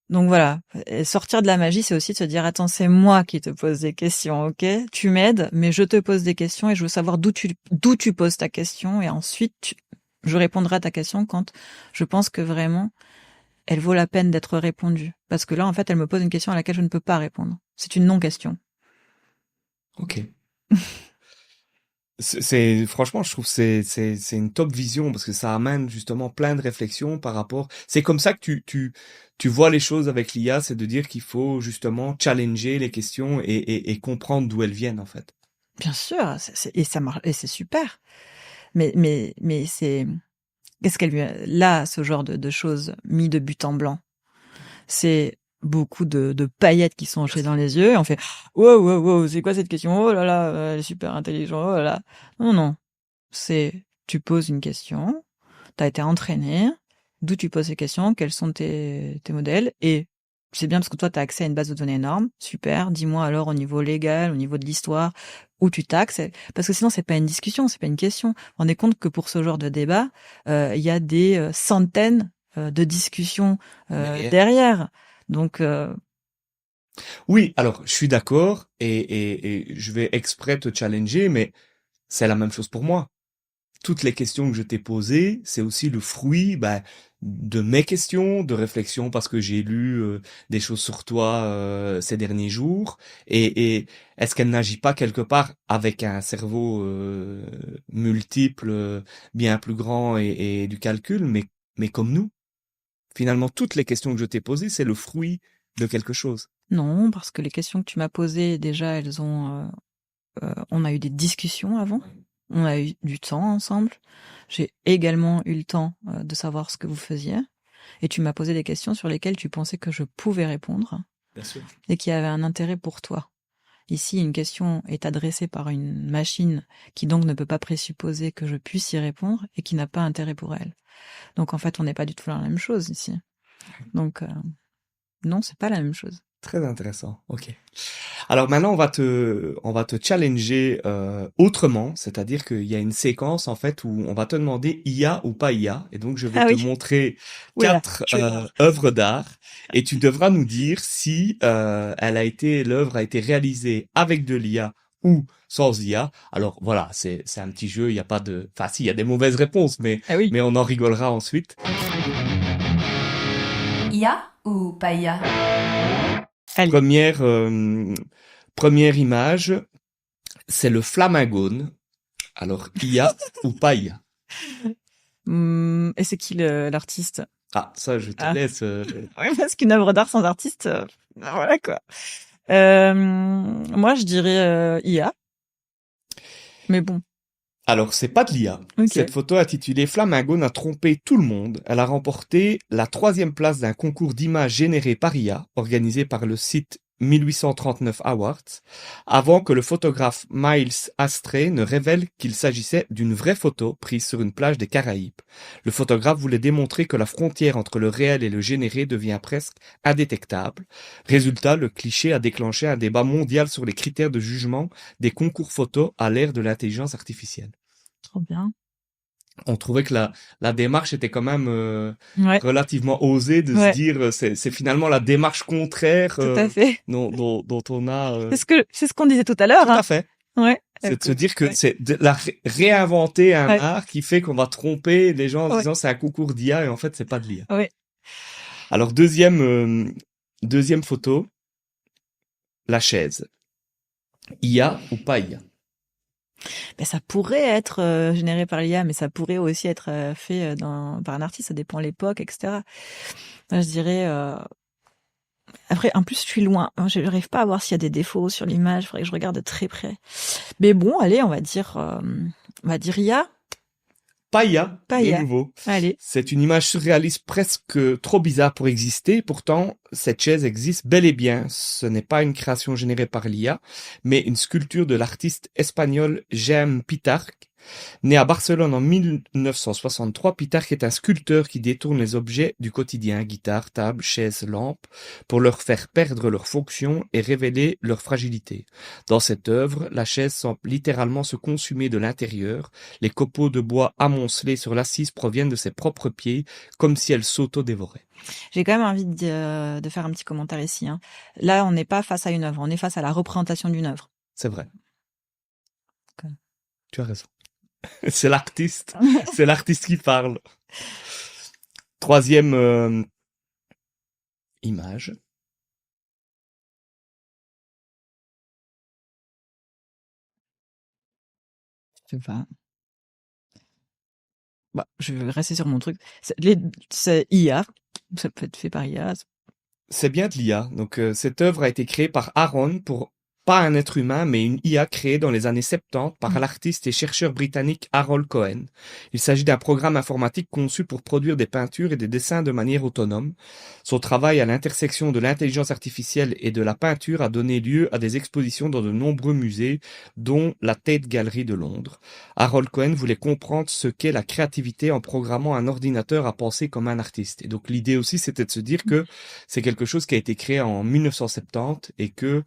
Donc voilà, et sortir de la magie, c'est aussi de se dire, attends, c'est moi qui te pose des questions, ok? Tu m'aides, mais je te pose des questions et je veux savoir d'où tu poses ta question, et ensuite, je répondrai à ta question quand je pense que vraiment, elle vaut la peine d'être répondue. Parce que là, en fait, elle me pose une question à laquelle je ne peux pas répondre. C'est une non-question. Ok. Franchement, je trouve que c'est une top vision parce que ça amène justement plein de réflexions par rapport. C'est comme ça que tu vois les choses avec l'IA, c'est de dire qu'il faut justement challenger les questions et comprendre d'où elles viennent en fait. Bien sûr, et ça marche, et c'est super. Mais c'est qu'est-ce qu'elle lui là, ce genre de choses mis de but en blanc. C'est beaucoup de paillettes qui sont jetés dans les yeux et on fait wow, c'est quoi cette question? Oh là là, elle est super intelligente. Oh là là. Non, c'est tu poses une question, t'as été entraîné, d'où tu poses ces questions, quels sont tes modèles, et c'est bien parce que toi t'as accès à une base de données énorme, super. Dis-moi alors au niveau légal, au niveau de l'histoire, où tu taxes, parce que sinon c'est pas une discussion, c'est pas une question. Vous vous rendez compte que pour ce genre de débat, il y a des centaines de discussions derrière. Donc Oui, alors je suis d'accord et je vais exprès te challenger, mais c'est la même chose pour moi. Toutes les questions que je t'ai posées, c'est aussi le fruit de mes questions, de réflexion parce que j'ai lu des choses sur toi ces derniers jours. Et est-ce qu'elle n'agit pas quelque part avec un cerveau multiple, bien plus grand et du calcul, mais comme nous? Finalement, toutes les questions que je t'ai posées, c'est le fruit de quelque chose. non, parce que les questions que tu m'as posées, déjà, on a eu des discussions avant. On a eu du temps ensemble. J'ai également eu le temps de savoir ce que vous faisiez. Et tu m'as posé des questions sur lesquelles tu pensais que je pouvais répondre Bien sûr. et qui avaient un intérêt pour toi. Ici, une question est adressée par une machine qui donc ne peut pas présupposer que je puisse y répondre et qui n'a pas intérêt pour elle. Donc en fait, on n'est pas du tout dans la même chose ici. Donc non, c'est pas la même chose. Très intéressant. Ok. Alors maintenant, on va te challenger autrement, c'est-à-dire qu'il y a une séquence en fait où on va te demander IA ou pas IA, et donc je vais te montrer Oula, 4 œuvres d'art, et tu devras nous dire si l'œuvre a été réalisée avec de l'IA ou sans IA. Alors voilà, c'est un petit jeu, il y a pas de, enfin si, il y a des mauvaises réponses, mais on en rigolera ensuite. IA ou pas IA? Première image, c'est le flamingone. Alors, IA ou pas IA? Et c'est qui l'artiste? Ah, ça, je te laisse. Oui, parce qu'une œuvre d'art sans artiste, voilà quoi. Moi, je dirais IA. Mais bon, Alors, c'est pas de l'IA. ok. Cette photo intitulée Flamingo n'a trompé tout le monde. Elle a remporté la 3e place d'un concours d'images générées par IA, organisé par le site 1839 Awards, avant que le photographe Miles Astray ne révèle qu'il s'agissait d'une vraie photo prise sur une plage des Caraïbes. Le photographe voulait démontrer que la frontière entre le réel et le généré devient presque indétectable. Résultat, le cliché a déclenché un débat mondial sur les critères de jugement des concours photos à l'ère de l'intelligence artificielle. Trop bien. On trouvait que la démarche était quand même Ouais, relativement osée de se ouais, dire c'est finalement la démarche contraire tout à fait. dont on a C'est ce qu'on disait tout à l'heure, tout à hein. fait. Ouais. C'est de se Écoute, dire que ouais, c'est de réinventer un ouais, art qui fait qu'on va tromper les gens en ouais, disant c'est un concours d'IA et en fait c'est pas de l'IA. ouais. Alors deuxième photo, la chaise. IA ou pas IA? Ben, ça pourrait être généré par l'IA, mais ça pourrait aussi être fait par un artiste. Ça dépend de l'époque, etc. Moi, je dirais. Après, en plus, je suis loin. Je n'arrive pas à voir s'il y a des défauts sur l'image. Il faudrait que je regarde de très près. Mais bon, allez, on va dire IA. Pas IA, Pas de IA. nouveau. Allez. C'est une image surréaliste presque trop bizarre pour exister. Pourtant, cette chaise existe bel et bien. Ce n'est pas une création générée par l'IA, mais une sculpture de l'artiste espagnol Jaime Pitarch. Né à Barcelone en 1963, Pitarch est un sculpteur qui détourne les objets du quotidien, guitare, table, chaise, lampe, pour leur faire perdre leur fonction et révéler leur fragilité. Dans cette œuvre, la chaise semble littéralement se consumer de l'intérieur. Les copeaux de bois amoncelés sur l'assise proviennent de ses propres pieds, comme si elle s'auto-dévorait. J'ai quand même envie de faire un petit commentaire ici, hein. Là, on n'est pas face à une œuvre, on est face à la représentation d'une œuvre. C'est vrai. Ok. Tu as raison. C'est l'artiste. C'est l'artiste qui parle. Troisième image. Je sais pas. Bah, je vais rester sur mon truc. C'est IA. Ça peut être fait par IA. C'est bien de l'IA. Donc, cette œuvre a été créée par Aaron pour pas un être humain, mais une IA créée dans les années 70 par l'artiste et chercheur britannique Harold Cohen. Il s'agit d'un programme informatique conçu pour produire des peintures et des dessins de manière autonome. Son travail à l'intersection de l'intelligence artificielle et de la peinture a donné lieu à des expositions dans de nombreux musées, dont la Tate Gallery de Londres. Harold Cohen voulait comprendre ce qu'est la créativité en programmant un ordinateur à penser comme un artiste. Et donc l'idée aussi, c'était de se dire que c'est quelque chose qui a été créé en 1970 et que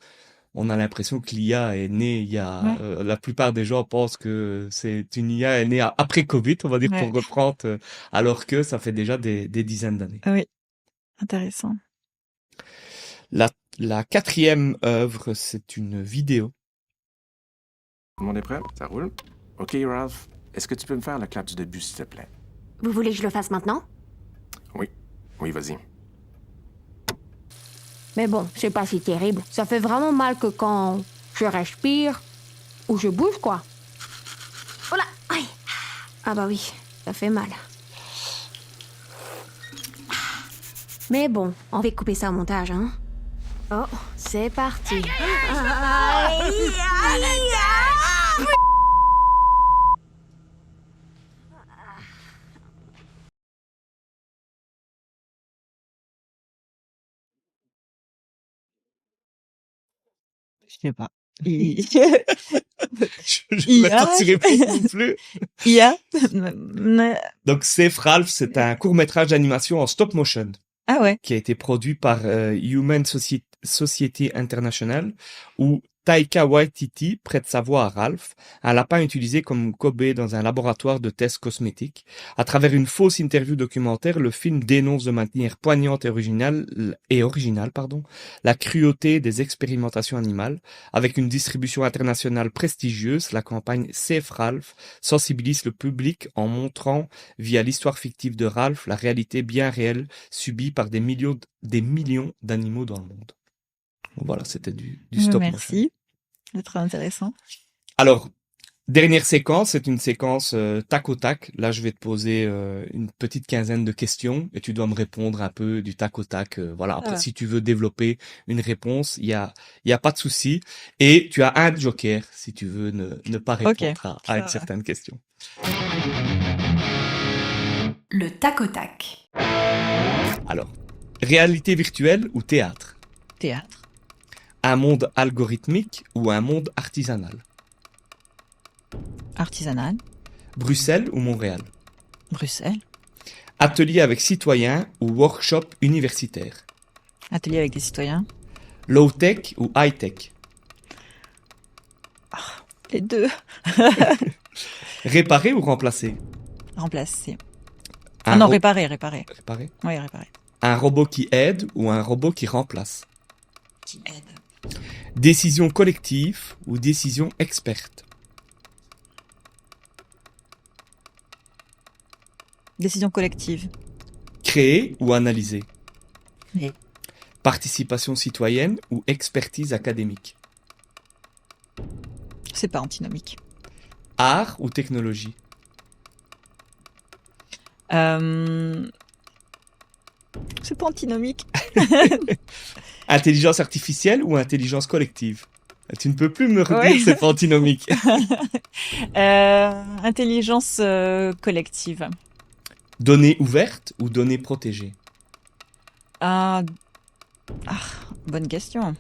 on a l'impression que l'IA est née il y a... Ouais. la plupart des gens pensent que c'est une IA est née après Covid, on va dire, Ouais. pour reprendre, alors que ça fait déjà des dizaines d'années. Oui, intéressant. La quatrième œuvre, c'est une vidéo. Tout le monde est prêt? Ça roule? OK, Ralph. Est-ce que tu peux me faire le clap du début, s'il te plaît? Vous voulez que je le fasse maintenant? Oui. Oui, vas-y. Mais bon, c'est pas si terrible. Ça fait vraiment mal que quand je respire ou je bouge, quoi. Oh là! Aïe! Ah bah oui, ça fait mal. Mais bon, on va couper ça au montage, hein? Oh, c'est parti. Je sais pas. Je ne IA. pas t'y répondre non plus. IA. Donc, Safe Ralph, c'est un court-métrage d'animation en stop motion Ah ouais. qui a été produit par Human Society International, où Taika Waititi prête sa voix à Ralph, un lapin utilisé comme cobaye dans un laboratoire de tests cosmétiques. À travers une fausse interview documentaire, le film dénonce de manière poignante et originale, la cruauté des expérimentations animales. Avec une distribution internationale prestigieuse, la campagne Save Ralph sensibilise le public en montrant, via l'histoire fictive de Ralph, la réalité bien réelle subie par des millions d'animaux dans le monde. Voilà, c'était du stop motion. Merci. C'est très intéressant. Alors, Dernière séquence, c'est une séquence tac au tac. Là, je vais te poser une petite quinzaine de questions et tu dois me répondre un peu du tac au tac. Voilà. Après, va. si tu veux développer une réponse, il y a pas de souci. Et tu as un joker si tu veux ne pas Ok, répondre ça à une va. certaine question. Le tac au tac. Alors, réalité virtuelle ou théâtre? Théâtre. Un monde algorithmique ou un monde artisanal? Artisanal. Bruxelles ou Montréal? Bruxelles. Atelier avec citoyens ou workshop universitaire? Atelier avec des citoyens. Low-tech ou high-tech? Les deux. Réparer ou remplacer? Remplacer. Un Ah non, ro- réparer. Réparer. Oui, réparer. Un robot qui aide ou un robot qui remplace? Qui aide. Décision collective ou décision experte? Décision collective. Créer ou analyser? Oui. Participation citoyenne ou expertise académique? C'est pas antinomique. Art ou technologie? C'est pas antinomique. Intelligence artificielle ou intelligence collective? Tu ne peux plus me redire Ouais. c'est pas antinomique. Intelligence collective. Données ouvertes ou données protégées? Ah, bonne question.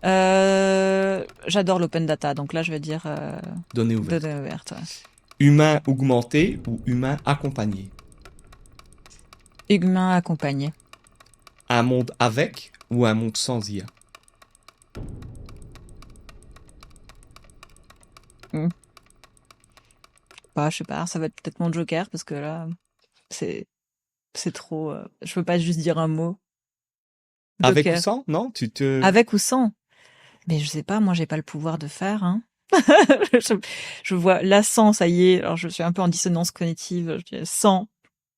J'adore l'open data, donc là je vais dire Données ouvertes. données ouvertes. Ouais. Humain augmenté ou humain accompagné? Humain accompagné. Un monde avec ou un monde sans IA? Bah, je sais pas, ça va être peut-être mon joker parce que là, c'est trop. Je peux pas juste dire un mot. Avec ou Joker. sans? Non, tu te... Avec ou sans? Mais je sais pas, moi j'ai pas le pouvoir de faire. Hein. je vois là sans, ça y est. Alors je suis un peu en dissonance cognitive. Je dis sans,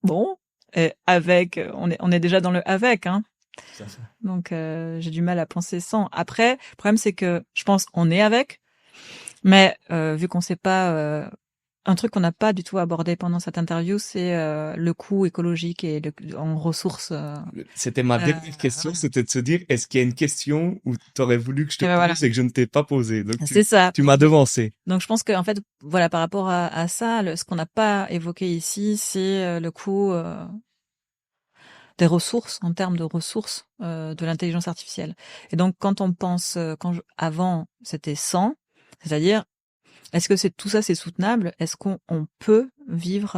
bon, et avec, on est déjà dans le avec. Hein. Tout à fait. Donc j'ai du mal à penser sans. Après, le problème c'est que je pense on est avec, mais vu qu'on sait pas, un truc qu'on n'a pas du tout abordé pendant cette interview, c'est le coût écologique et en ressources. C'était ma dernière question, voilà. c'était de se dire, est-ce qu'il y a une question où tu aurais voulu que je te Et ben pose voilà. et que je ne t'ai pas posé? Donc C'est ça. tu m'as devancé. Donc je pense que en fait, voilà, par rapport à ça, ce qu'on n'a pas évoqué ici, c'est le coût des ressources en termes de ressources de l'intelligence artificielle. Et donc quand on pense, avant c'était 100, c'est-à-dire est-ce que tout ça c'est soutenable? Est-ce qu'on peut vivre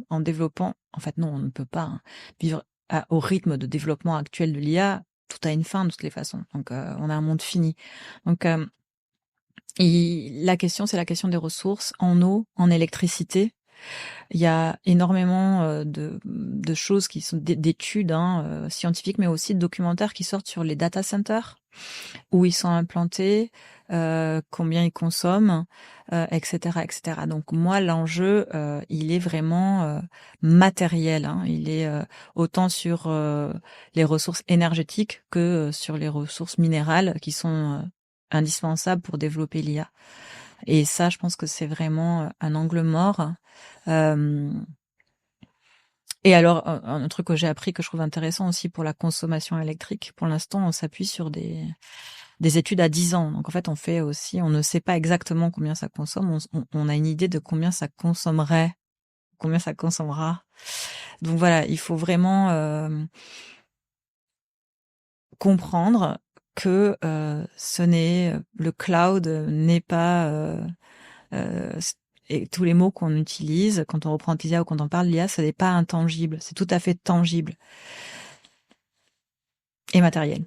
en développant? En fait non, on ne peut pas hein, vivre au rythme de développement actuel de l'IA. Tout a une fin de toutes les façons. Donc on a un monde fini. Donc la question, c'est la question des ressources en eau, en électricité. Il y a énormément de choses qui sont d'études scientifiques, mais aussi de documentaires qui sortent sur les data centers, où ils sont implantés, combien ils consomment, etc., etc. Donc moi, l'enjeu, il est vraiment matériel. Hein. Il est autant sur les ressources énergétiques que sur les ressources minérales qui sont indispensables pour développer l'IA. Et ça, je pense que c'est vraiment un angle mort. Et alors, un truc que j'ai appris que je trouve intéressant aussi pour la consommation électrique, pour l'instant, on s'appuie sur des études à 10 ans. Donc en fait, on ne sait pas exactement combien ça consomme, on a une idée de combien ça consommerait, combien ça consommera. Donc voilà, il faut vraiment comprendre que le cloud n'est pas et tous les mots qu'on utilise quand on reprend l'IA ou quand on parle de l'IA, ce n'est pas intangible, c'est tout à fait tangible et matériel.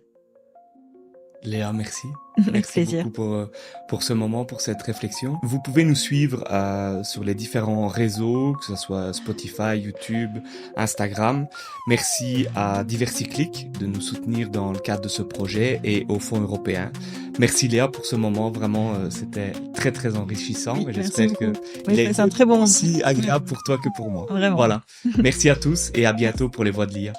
Léa, merci. Avec Merci plaisir. beaucoup pour ce moment, pour cette réflexion. Vous pouvez nous suivre sur les différents réseaux, que ce soit Spotify, YouTube, Instagram. Merci à DiversiClick de nous soutenir dans le cadre de ce projet et au Fonds européen. Merci Léa pour ce moment, vraiment c'était très très enrichissant Oui, et merci j'espère beaucoup. que Oui, il est c'est un très bon moment. aussi agréable pour toi que pour moi. Vraiment. Voilà. Merci à tous et à bientôt pour les Voix de l'IA.